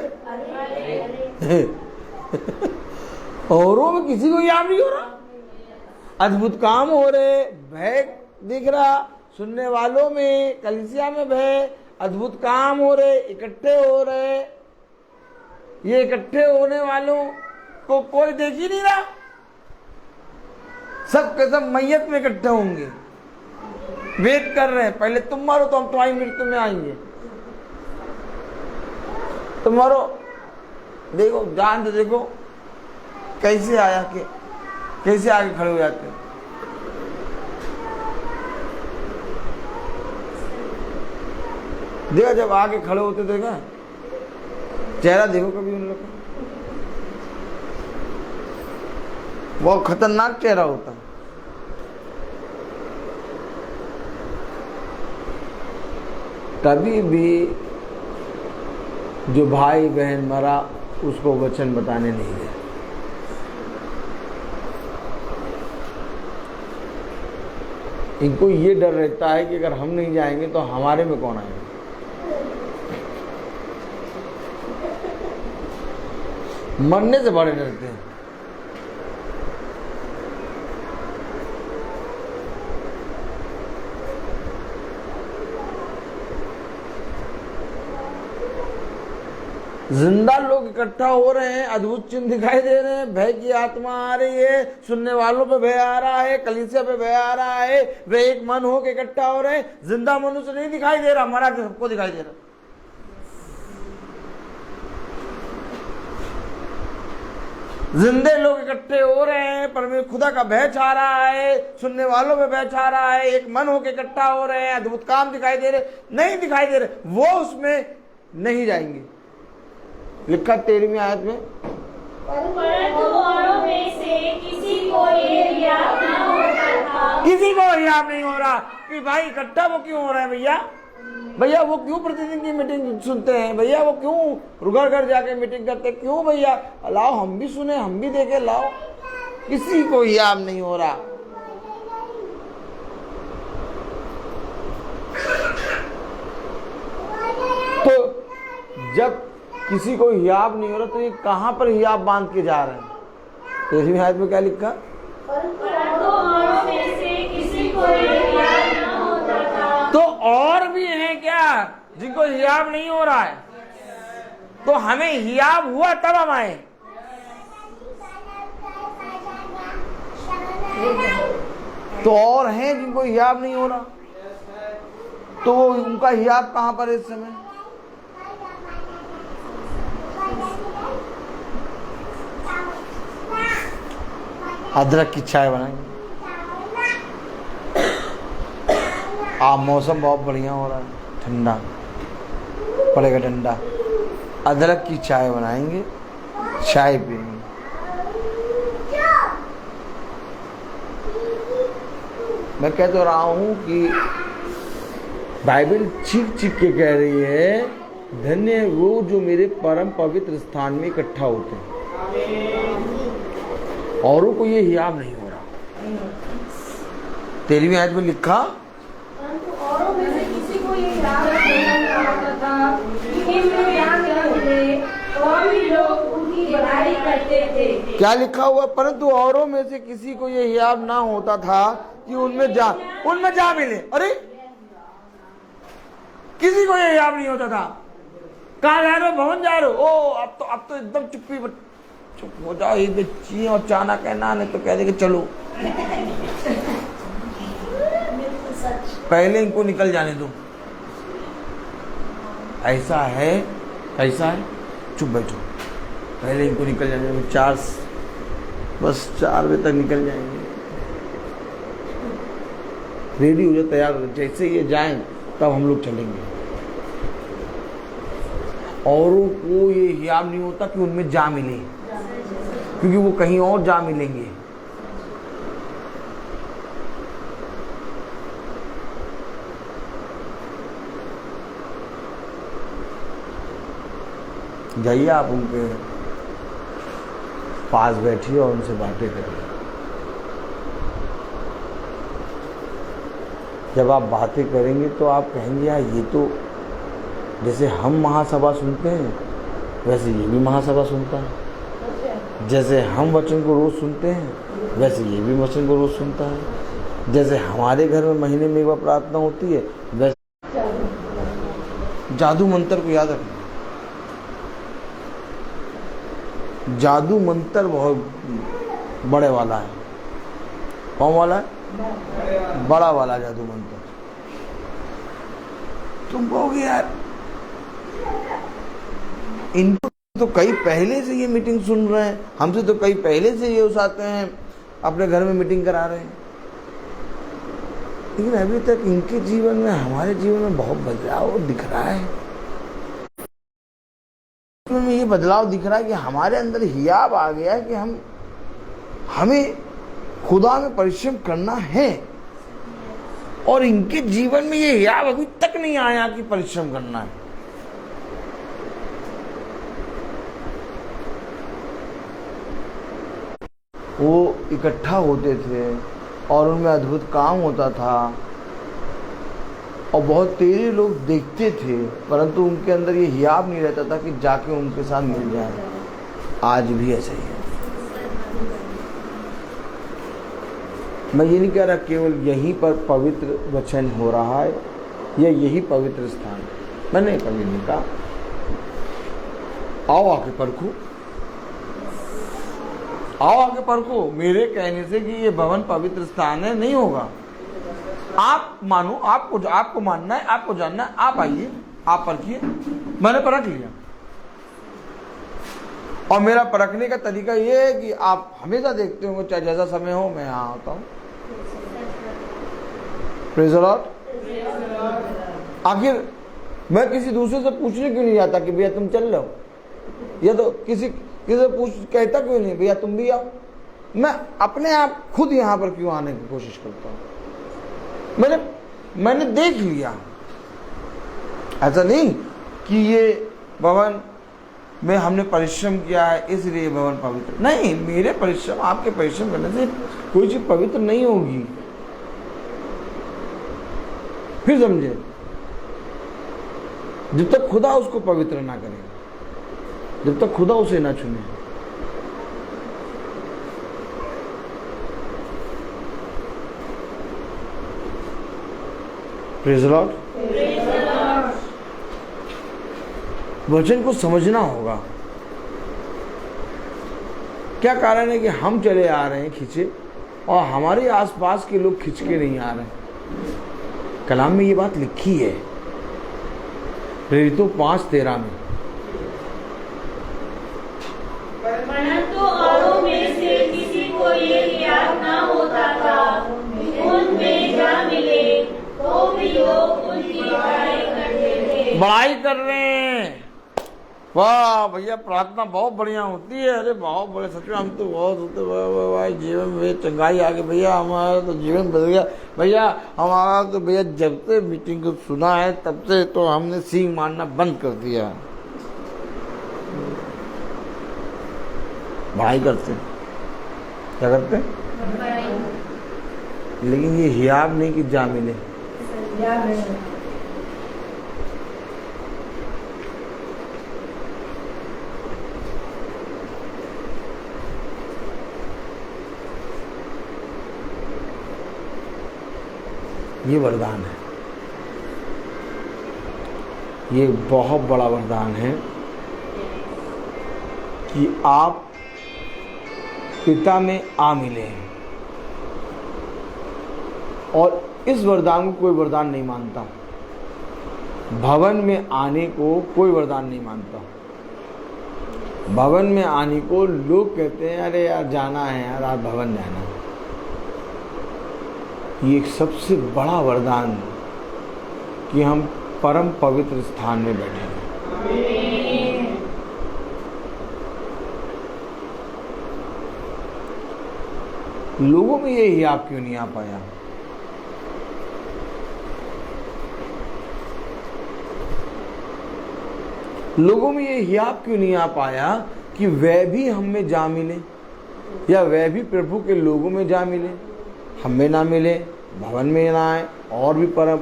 औरों में किसी को याद नहीं हो रहा। अद्भुत काम हो रहे, भय दिख रहा, सुनने वालों में, कलीसिया में भय, अद्भुत काम हो रहे, इकट्ठे हो रहे, ये इकट्ठे होने वालों को कोई देख ही नहीं रहा, सब के सब मैयत में इकट्ठे होंगे, वेट कर रहे हैं, पहले तुम मारो तो हम तुम्हारी मृत्यु में आएंगे, तुम मारो। देखो जान तो देखो कैसे आया के कैसे आगे खड़े हो जाते हैं। देखा जब आगे खड़े होते देखा चेहरा देखो कभी उन लोग का, बहुत खतरनाक चेहरा होता है। कभी भी जो भाई बहन मरा उसको वचन बताने नहीं गए। इनको ये डर रहता है कि अगर हम नहीं जाएंगे तो हमारे में कौन आएगा। मरने से बड़े डरते हैं। जिंदा लोग इकट्ठा हो रहे हैं, अद्भुत चिन्ह दिखाई दे रहे हैं, भय की आत्मा आ रही है, सुनने वालों पे भय आ रहा है, कलीसिया पे भय आ रहा है, वे एक मन हो के इकट्ठा हो रहे हैं। जिंदा मनुष्य नहीं दिखाई दे रहा, मरा के सबको दिखाई दे रहा। जिंदे लोग इकट्ठे हो रहे हैं, परमेश्वर खुदा का भय छा रहा है, सुनने वालों पे भय छा रहा है, एक मन होकर इकट्ठा हो रहे हैं, अद्भुत काम दिखाई दे रहे, नहीं दिखाई दे रहे, वो उसमें नहीं जाएंगे। लिखा 13वीं आयत में, परंतु औरों में से किसी को ये हियाव न होता था। किसी को हियाव नहीं हो रहा कि भाई इकट्ठा वो क्यों हो रहा है भैया, भैया वो क्यों प्रतिदिन की मीटिंग सुनते हैं, भैया वो क्यों घर घर जाके मीटिंग करते, क्यों भैया लाओ हम भी सुने हम भी देखे, लाओ। किसी को हियाव नहीं हो रहा। तो जब किसी को हियाब नहीं हो रहा तो ये कहां पर हियाब बांध के जा रहे हैं। 13वीं आयत में क्या लिखा, परंतु औरों में से किसी को ये हियाव न होता था। तो और भी हैं क्या जिनको हियाब नहीं हो रहा है, तो हमें हियाब हुआ तब हम आए। तो और हैं जिनको हियाब नहीं हो रहा, तो वो उनका हियाब कहां पर है इस समय। अदरक की चाय बनाएंगे। मौसम बहुत बढ़िया हो रहा है, ठंडा पड़ेगा ठंडा। अदरक की चाय बनाएंगे, चाय पिएंगे। मैं कह तो रहा हूं कि बाइबल चीख चीख के कह रही है, धन्य है वो जो मेरे परम पवित्र स्थान में इकट्ठा होते हैं। औरों को ये हियाब नहीं हो रहा। 13वीं आयत में लिखा, परंतु औरों में से किसी को ये हियाव नहीं होता था कि इनमें यहाँ न मिले, और भी लोग उनकी बड़ाई करते थे। क्या लिखा हुआ, परंतु औरों में से किसी को ये हियाब ना होता था कि उनमें जा मिले। अरे किसी को ये हियाब नहीं होता था। कहाँ जा रहे हो, भवन जा रहे हो, ओ अब तो एकदम चुप हो जाओ, ये बच्ची और चाना कहना, नहीं तो कह देंगे चलो। पहले इनको निकल जाने दो। ऐसा है चुप बैठो, पहले इनको निकल जाने दो। 4 बजे तक निकल जाएंगे। रेडी हो जाओ, तैयार हो जाओ, जैसे ये जाएं तब हम लोग चलेंगे। औरों को ये हियाब नहीं होता कि उनमें जा मिले, क्योंकि वो कहीं और जा मिलेंगे। जाइए आप उनके पास बैठिए और उनसे बातें करिए। जब आप बातें करेंगे तो आप कहेंगे यार ये तो जैसे हम महासभा सुनते हैं वैसे ये भी महासभा सुनता है, जैसे हम वचन को रोज सुनते हैं वैसे ये भी वचन को रोज सुनता है, जैसे हमारे घर में महीने में एक बार प्रार्थना होती है वैसे। जादू मंत्र को याद रखना, जादू मंत्र बहुत बड़े वाला है। कौन वाला है? बड़ा वाला जादू मंत्र। तुम कहोगे यार इनको तो कई पहले से ये मीटिंग सुन रहे हैं, हमसे तो कई पहले से ये उसाते हैं, अपने घर में मीटिंग करा रहे हैं, लेकिन अभी तक इनके जीवन में हमारे जीवन में बहुत बदलाव दिख रहा है। में ये बदलाव दिख रहा है कि हमारे अंदर हियाब आ गया है कि हमें खुदा में परिश्रम करना है, और इनके जीवन में ये हियाब अभी तक नहीं आया कि परिश्रम करना है। वो इकट्ठा होते थे और उनमें अद्भुत काम होता था और बहुत तेरे लोग देखते थे, परंतु उनके अंदर ये हियाब नहीं रहता था कि जाके उनके साथ मिल जाए। आज भी ऐसा ही है। मैं ये नहीं कह रहा केवल यहीं पर पवित्र वचन हो रहा है या यही पवित्र स्थान। मैंने कभी नहीं कहा आओ आके परखो, आओ आके परखो। मेरे कहने से कि ये भवन पवित्र स्थान है नहीं होगा। आप मानो, आपको मानना है, आपको जानना है, आप आइए, आप परखिए। मैंने परख लिया और मेरा परखने का तरीका ये है कि आप हमेशा देखते होंगे, चाहे जैसा समय हो मैं यहाँ आता हूँ। Praise the Lord. आखिर मैं किसी दूसरे से पूछने क्यों नहीं जाता कि भैया तुम चल रहे हो, या तो किसी से पूछ कहता क्यों नहीं भैया तुम भी आओ। मैं अपने आप खुद यहाँ पर क्यों आने की कोशिश करता हूँ। मैंने देख लिया, ऐसा नहीं कि ये भवन में हमने परिश्रम किया है इसलिए भवन पवित्र नहीं। मेरे परिश्रम, आपके परिश्रम करने से कोई चीज पवित्र नहीं होगी। फिर समझे, जब तक खुदा उसको पवित्र ना करे, जब तक खुदा उसे ना चुने। Praise the Lord. वचन को समझना होगा। क्या कारण है कि हम चले आ रहे हैं खींचे और हमारे आसपास के लोग खींच के नहीं आ रहे। कलाम में ये बात लिखी है, प्रेरितों 5:13 में। परंतु औरों में से किसी को ये याद ना होता था, उनमें जा मिले तो भी लोग उनकी बड़ाई करते थे। बड़ाई कर रहे हैं। वाह भैया, प्रार्थना बहुत बढ़िया होती है। अरे बहुत बड़े, सच में हम तो बहुत होते भाई, जीवन में चंगाई आ गई भैया, हमारा तो जीवन बदल गया भैया। हमारा तो भैया जब से मीटिंग को सुना है तब से तो हमने सींग मारना बंद कर दिया। बड़ाई करते, क्या करते? लेकिन ये हियाब नहीं कि जा मिले। ये वरदान है, ये बहुत बड़ा वरदान है कि आप पिता में आ मिले हैं। और इस वरदान को कोई वरदान नहीं मानता। भवन में आने को कोई वरदान नहीं मानता। भवन में आने को लोग कहते हैं अरे यार जाना है यार, आज भवन जाना है। ये एक सबसे बड़ा वरदान कि हम परम पवित्र स्थान में बैठे हैं। लोगों में ये हियाब क्यों नहीं आ पाया? लोगों में ये हियाब क्यों नहीं आ पाया कि वह भी हम में जा मिले, या वह भी प्रभु के लोगों में जा मिले। हम में ना मिले, भवन में ना आए, और भी परम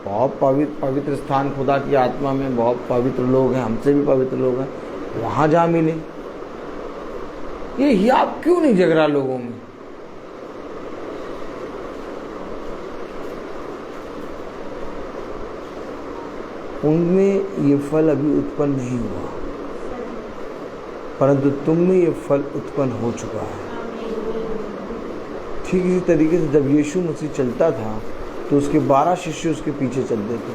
बहुत पवित्र स्थान, खुदा की आत्मा में बहुत पवित्र लोग हैं, हमसे भी पवित्र लोग हैं, वहां जा मिले। ये हियाब क्यों नहीं जग रहा लोगों में? उनमें ये फल अभी उत्पन्न नहीं हुआ। परंतु तुम में ये फल उत्पन्न हो चुका है। ठीक इसी तरीके से जब यीशु मसीह चलता था तो उसके 12 शिष्य उसके पीछे चलते थे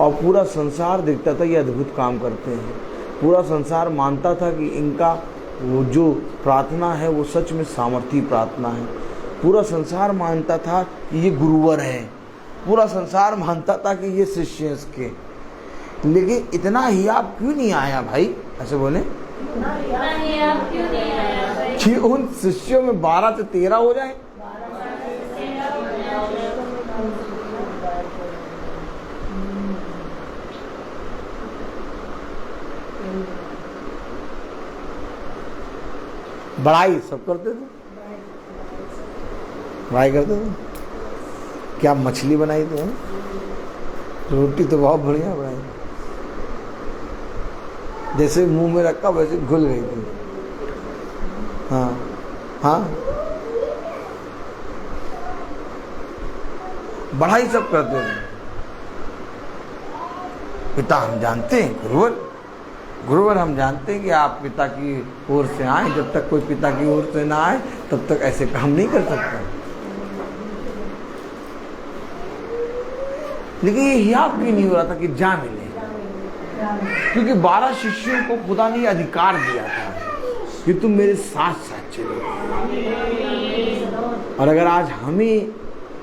और पूरा संसार देखता था ये अद्भुत काम करते हैं। पूरा संसार मानता था कि इनका वो जो प्रार्थना है वो सच में सामर्थी प्रार्थना है। पूरा संसार मानता था कि ये गुरुवर है, पूरा संसार मानता था कि ये शिष्य हैं इसके। लेकिन इतना ही आप क्यों नहीं आया भाई? ऐसे बोले कि उन शिष्यों में 12 से 13 हो जाए। बड़ाई सब करते थे, बड़ाई करते थे। क्या मछली बनाई थी? रोटी तो बहुत बढ़िया बनाई, जैसे मुंह में रखा वैसे घुल गई थी। हाँ हाँ, बड़ाई सब करते थे। पिता हम जानते हैं, गुरुवर हम जानते हैं कि आप पिता की ओर से आए। जब तक कोई पिता की ओर से ना आए तब तक ऐसे काम नहीं कर सकता। लेकिन ये हियाब भी नहीं हो रहा था कि जा मिले, क्योंकि 12 शिष्यों को खुदा ने अधिकार दिया था कि तुम मेरे साथ साथ चलो। और अगर आज हमें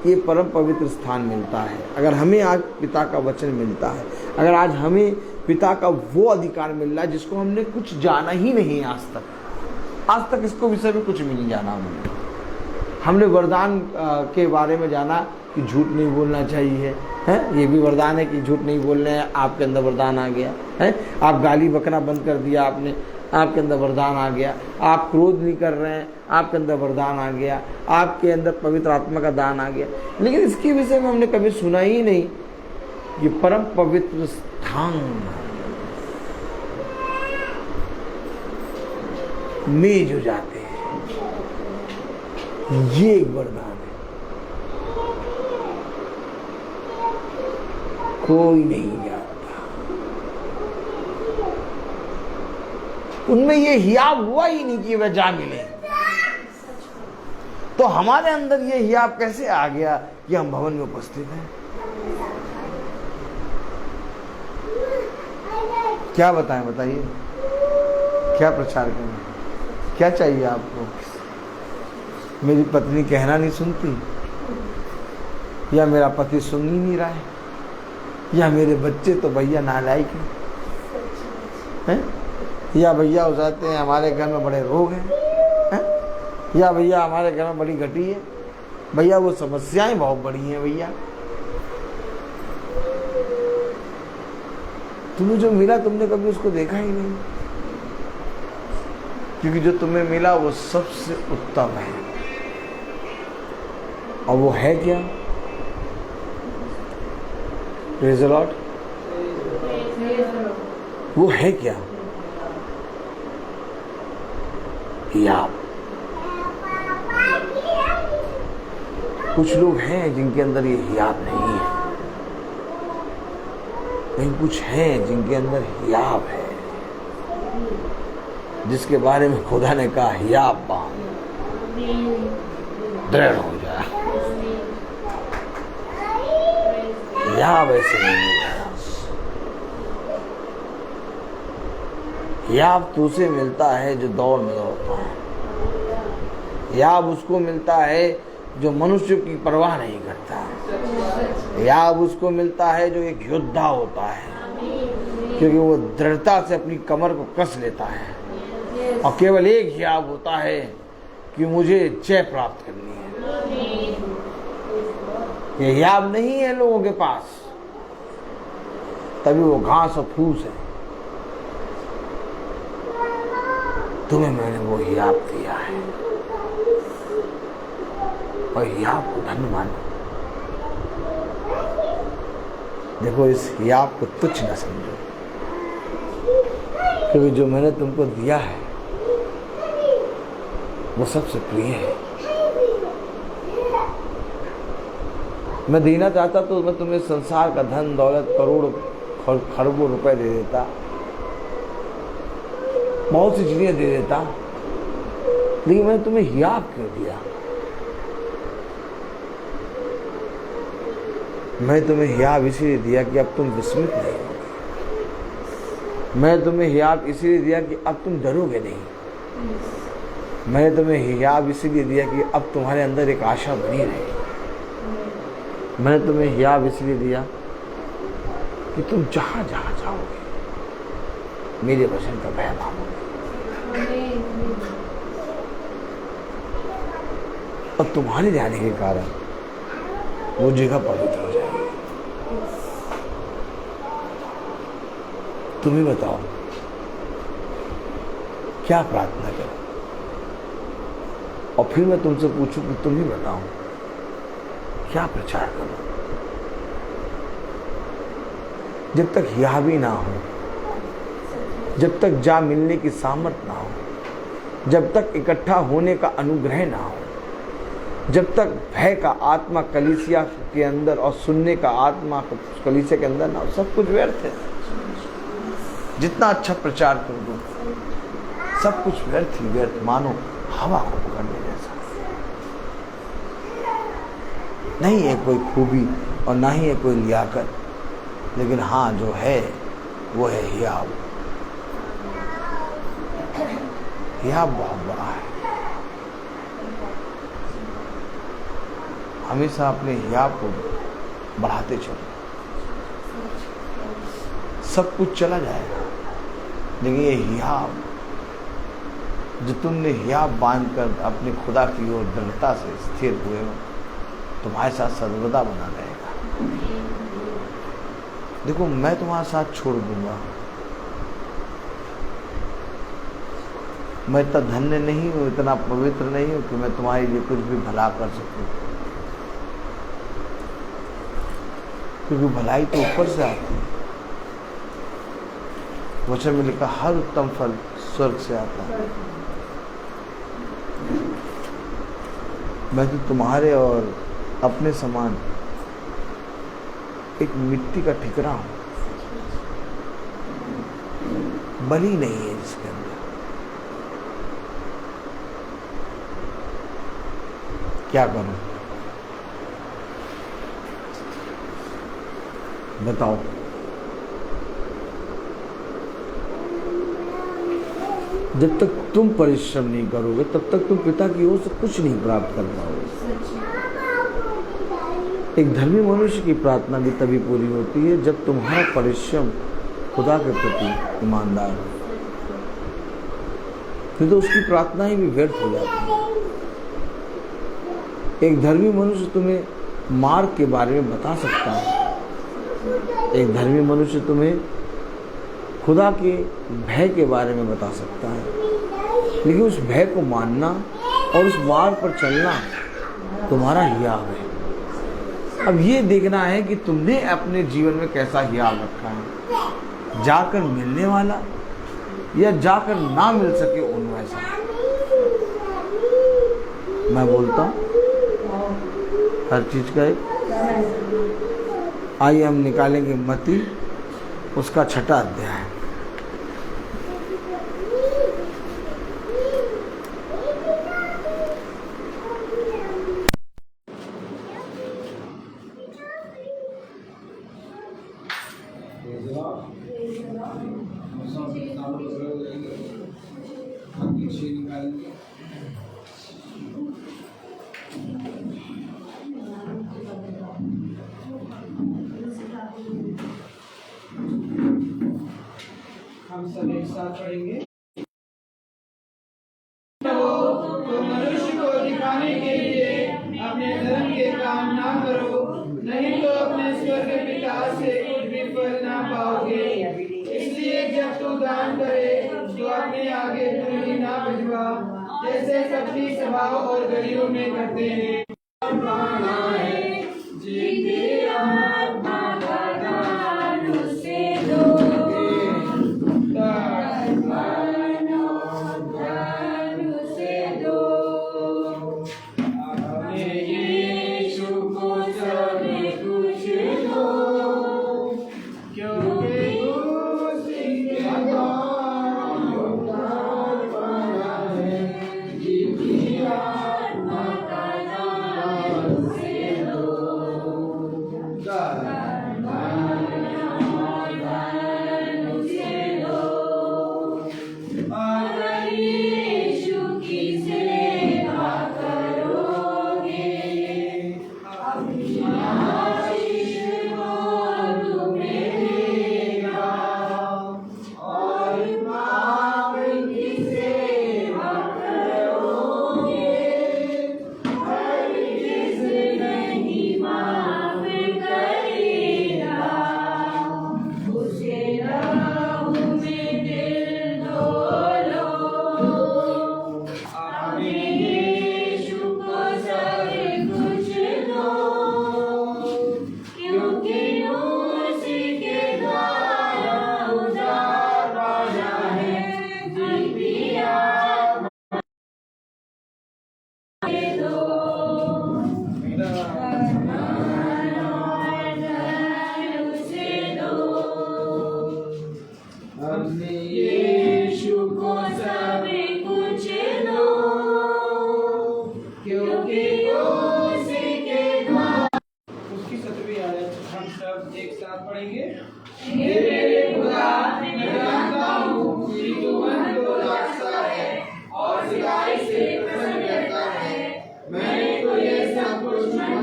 ये परम पवित्र स्थान मिलता है, अगर हमें आज पिता का वचन मिलता है, अगर आज हमें पिता का वो अधिकार मिल रहा है जिसको हमने कुछ जाना ही नहीं आज तक इसको विषय में कुछ भी नहीं जाना। हमने वरदान के बारे में जाना कि झूठ नहीं बोलना चाहिए, है? ये भी वरदान है कि झूठ नहीं बोलना है, आपके अंदर वरदान आ गया है। आप गाली बकना बंद कर दिया आपने, आपके अंदर वरदान आ गया। आप क्रोध नहीं कर रहे हैं, आपके अंदर वरदान आ गया। आपके अंदर पवित्र आत्मा का दान आ गया। लेकिन इसके विषय में हमने कभी सुना ही नहीं। ये परम पवित्र स्थान में जो जाते हैं, ये एक वरदान है, कोई नहीं जाता। उनमें ये हियाब हुआ ही नहीं कि वह जा मिले। तो हमारे अंदर ये हियाब कैसे आ गया कि हम भवन में उपस्थित हैं? क्या बताएं? बताइए, क्या प्रचार करें? क्या चाहिए आपको? मेरी पत्नी कहना नहीं सुनती, या मेरा पति सुन ही नहीं रहा है, या मेरे बच्चे तो भैया नालायक हैं, या भैया हो जाते हैं हमारे घर में बड़े रोग हैं, या भैया हमारे घर में बड़ी घटी है, भैया वो समस्याएं बहुत बड़ी हैं। भैया तुम्हें जो मिला तुमने कभी उसको देखा ही नहीं, क्योंकि जो तुम्हें मिला वो सबसे उत्तम है। और वो है क्या? Praise the Lord. वो है क्या? हियाब। कुछ लोग हैं जिनके अंदर ये हियाब नहीं है, लेकिन कुछ हैं जिनके अंदर हियाब है, जिसके बारे में खुदा ने कहा हियाब बांध, दृढ़ हो जा। हियाब ऐसे नहीं मिलता। हियाब तो उसे मिलता है जो दौड़ में दौड़ता है। हियाब उसको मिलता है जो मनुष्य की परवाह नहीं करता। हियाब उसको मिलता है जो एक योद्धा होता है, क्योंकि वो दृढ़ता से अपनी कमर को कस लेता है। और केवल एक हियाब होता है कि मुझे जय प्राप्त करनी है। ये हियाब नहीं है लोगों के पास, तभी वो घास और फूस है। तुम्हें मैंने वो हियाब दिया है, और हियाब को धन्य मानो। देखो, इस हियाब को तुच्छ न समझो, क्योंकि जो मैंने तुमको दिया है वो सबसे प्रिय है। मैं देना चाहता तो मैं तुम्हें संसार का धन दौलत, करोड़ों खरबों रुपए दे देता, बहुत सी चीजें दे देता, लेकिन मैंने तुम्हें हियाब क्यों दिया? मैं तुम्हें हियाब इसलिए दिया कि अब तुम विस्मित नहीं होगे। मैं तुम्हें हियाब इसलिए दिया कि अब तुम डरोगे नहीं। मैंने तुम्हें हियाब इसलिए दिया कि अब तुम्हारे अंदर एक आशा बनी रहेगी। मैंने तुम्हें हियाब इसलिए दिया कि तुम जहां जहां जाओगे मेरे वचन का भय मानोगे, और तुम्हारे जाने के कारण वो जगह पवित्र हो जाएगी। तुम ही बताओ क्या प्रार्थना करो, और फिर मैं तुमसे पूछूं कि तुम ही बताओ क्या प्रचार करो। जब तक हियाबी ना हो, जब तक जा मिलने की सामर्थ ना हो, जब तक इकट्ठा होने का अनुग्रह ना हो, जब तक भय का आत्मा कलीसिया के अंदर और सुनने का आत्मा कलीसिया के अंदर ना हो, सब कुछ व्यर्थ है। जितना अच्छा प्रचार कर दो, सब कुछ व्यर्थ ही व्यर्थ, मानो हवा को पकड़ने जैसा। नहीं है कोई खूबी और ना ही है कोई लियाकत, लेकिन हाँ जो है वो है हियाब। हियाब बहुत बड़ा है। हमेशा अपने हियाब को बढ़ाते चलो। सब कुछ चला जाएगा, लेकिन ये हियाब जो तुमने हियाब बांधकर अपने खुदा की ओर दृढ़ता से स्थिर हुए हो, तुम्हारे साथ सर्वदा बना रहेगा। देखो मैं तुम्हारे साथ छोड़ दूंगा, मैं इतना धन्य नहीं हूं, इतना पवित्र नहीं हूं कि मैं तुम्हारे लिए कुछ भी भला कर सकूं, क्योंकि भलाई तो ऊपर से आती है। वचन में लिखा हर उत्तम फल स्वर्ग से आता है। मैं तो तुम्हारे और अपने समान एक मिट्टी का ठिकरा हूं, बलि नहीं है इसके अंदर। क्या करूं बताओ? जब तक तुम परिश्रम नहीं करोगे तब तक तुम पिता की ओर से कुछ नहीं प्राप्त कर पाओगे। एक धर्मी मनुष्य की प्रार्थना भी तभी पूरी होती है जब तुम्हारा परिश्रम खुदा के प्रति ईमानदार हो, फिर तो उसकी प्रार्थना ही भी व्यर्थ हो जाती है। एक धर्मी मनुष्य तुम्हें मार्ग के बारे में बता सकता है, एक धर्मी मनुष्य तुम्हें खुदा के भय के बारे में बता सकता है, लेकिन उस भय को मानना और उस मार्ग पर चलना तुम्हारा हियाब है। अब ये देखना है कि तुमने अपने जीवन में कैसा हियाब रखा है, जाकर मिलने वाला या जाकर ना मिल सके उन वैसा। मैं बोलता हूँ हर चीज का एक। आइए हम निकालेंगे मत्ती उसका 6वां अध्याय। हम सब एक साथ पढ़ेंगे। तो मनुष्य को दिखाने के लिए अपने धर्म के काम ना करो, नहीं तो अपने स्वर्ग पिता से कुछ भी फल ना पाओगे। इसलिए जब तू दान करे तो अपने आगे पूरी ना भिजवा, जैसे कपटी सभाओं और गलियों में करते हैं।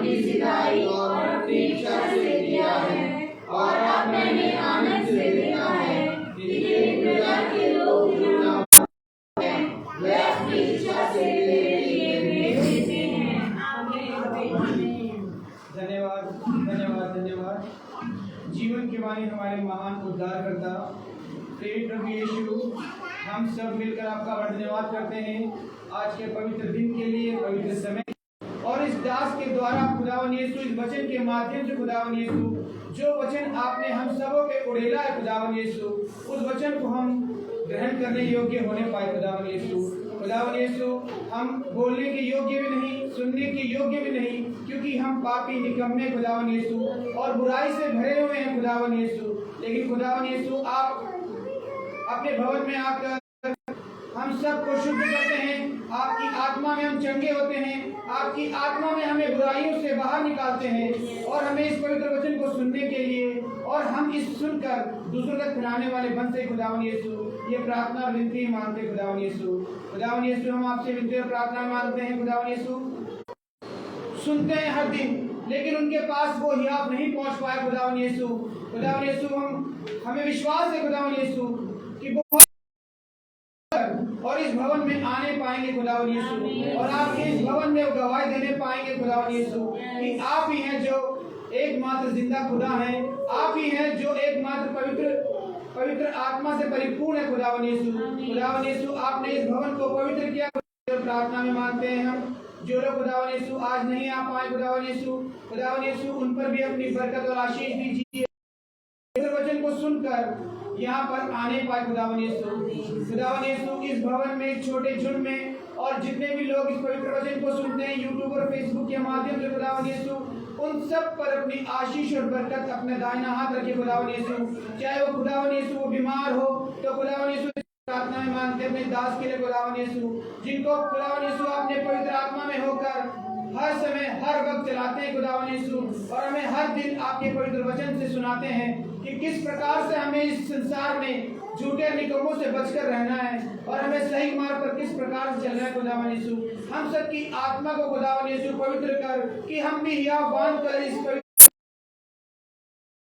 अपनी सिधाई और अपनी इच्छा से दिया है, और अब मैंने आनंद से देखा है कि तेरी प्रजा के लोग वे अपनी इच्छा से तेरे लिए भेज देते हैं। आमीन। धन्यवाद धन्यवाद धन्यवाद। जीवन की वाणी हमारे महान उद्धारकर्ता प्रिय प्रभु यीशु, हम सब मिलकर आपका धन्यवाद करते हैं आज के पवित्र दिन के लिए, पवित्र समय, और इस दास के द्वारा खुदावन यीशु इस वचन के माध्यम से खुदावन यीशु जो वचन आपने हम सबों पे उड़ेला है खुदावन यीशु, उस वचन को हम ग्रहण करने योग्य होने पाए खुदावन यीशु। खुदावन यीशु, हम बोलने के योग्य भी नहीं, सुनने के योग्य भी नहीं, क्योंकि हम पापी निकम्मे खुदावन यीशु और बुराई से भरे हुए हैं खुदावन यीशु। लेकिन खुदावन यीशु, आप अपने भवन में आकर हम सबको शुद्ध करते हैं, आपकी आत्मा में हम चंगे होते हैं, आपकी आत्मा में हमें बुराइयों से बाहर निकालते हैं, और हमें इस पवित्र वचन को सुनने के लिए और हम इस सुनकर दूसरों तक फैलाने वाले बनते खुदावन यीशु। ये प्रार्थना और विनती मांगते खुदावन यीशु। खुदावन यीशु, हम आपसे विनती और प्रार्थना मांगते हैं खुदावन यीशु। सुनते हैं हर दिन, लेकिन उनके पास वो हियाव नहीं पहुंच पाए खुदावन यीशु। खुदावन यीशु, हमें विश्वास है खुदावन यीशु कि वो और इस भवन में आने पाएंगे खुदावन यीशु, और आपके इस भवन में गवाही देने पाएंगे खुदावन यीशु कि आप ही हैं जो एकमात्र जिंदा खुदा हैं, आप ही हैं जो एकमात्र पवित्र आत्मा से परिपूर्ण है खुदावन यीशु। खुदावन यीशु, आपने इस भवन को पवित्र किया, प्रार्थना में मांगते हैं हम। जो लोग खुदावन यीशु आज नहीं आ पाए खुदावन यीशु, उन पर भी अपनी बरकत और आशीष दीजिए, वचन को सुनकर यहाँ पर आने पाए खुदावन यीशु। खुदावन यीशु, इस भवन में छोटे झुंड में और जितने भी लोग इस पवित्र वचन को सुनते हैं यूट्यूब और फेसबुक के माध्यम से खुदावन यीशु, उन सब पर अपनी आशीष और बरकत अपने दाहिना हाथ रखे खुदावन यीशु। चाहे वो खुदावन यीशु वो बीमार हो तो खुदावन यीशु प्रार्थना में मांगते अपने दास के लिए खुदावन यीशु, जिनको खुदावन यीशु आपने पवित्र आत्मा में होकर हर समय हर वक्त चलाते हैं खुदावन यीशु, और हमें हर दिन आपके पवित्र वचन से सुनाते हैं कि किस प्रकार से हमें इस संसार में झूठे निकम्मों से बचकर रहना है और हमें सही मार्ग पर किस प्रकार से चलना है खुदावन यीशु। हम सबकी आत्मा को खुदावन यीशु पवित्र कर कि हम भी हियाव बांध कर इस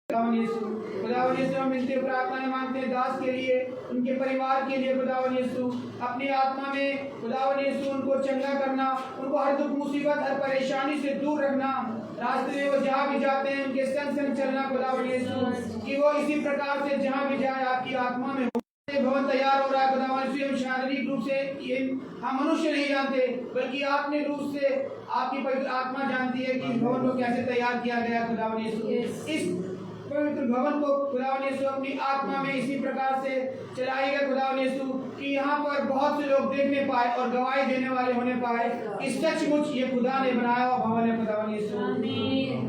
खुदावन यीशु, हम इनसे प्रार्थना मांगते हैं दास के लिए, उनके परिवार के लिए खुदावन यीशु। अपनी आत्मा में खुदावन यीशु उनको चंगा करना, उनको हर दुख मुसीबत हर परेशानी से दूर रखना, रास्ते में वो जहाँ भी जाते हैं उनके संग संग चलना खुदावन यीशु, कि वो इसी प्रकार से जहाँ भी जाए आपकी आत्मा में भवन तैयार हो रहा है खुदावन यीशु। हम शारीरिक रूप से हम मनुष्य नहीं जानते, बल्कि आपने रूप से आपकी पवित्र आत्मा जानती है कि इस भवन को कैसे तैयार किया गया खुदावन यीशु। इस पवित्र भवन को खुदावन यीशु अपनी आत्मा में इसी प्रकार से चलाएगा खुदावन यीशु कि यहाँ पर बहुत से लोग देखने पाए और गवाही देने वाले होने पाए कि सचमुच ये खुदा ने बनाया हुआ भवन है खुदावन यीशु।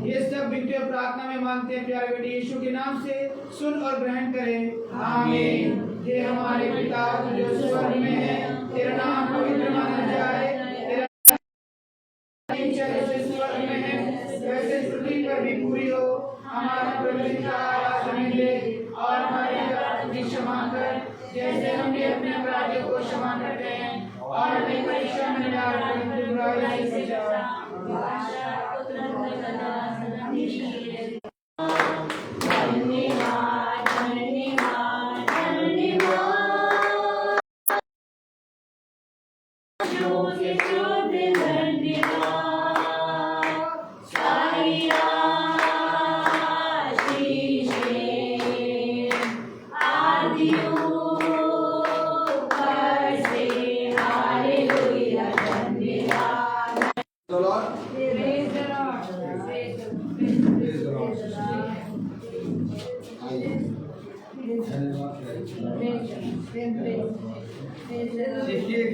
ये सब विनती और प्रार्थना में मांगते हैं प्यारे बेटे यीशु के नाम से, सुन और ग्रहण करें। आमीन। ये हमारे पिता जो स्वर्ग में है, तेरा नाम पवित्र माना जाए, तेरा जैसे स्वर्ग में है वैसे पृथ्वी पर भी पूरी हो। हमारा प्रतिदिन का आहार हमें दे, और हमारे अपराध की क्षमा कर जैसे हमने अपने अपराधियों को क्षमा करते हैं, और हमें परीक्षा में न डाल, परंतु बुराई से बचा। देखिए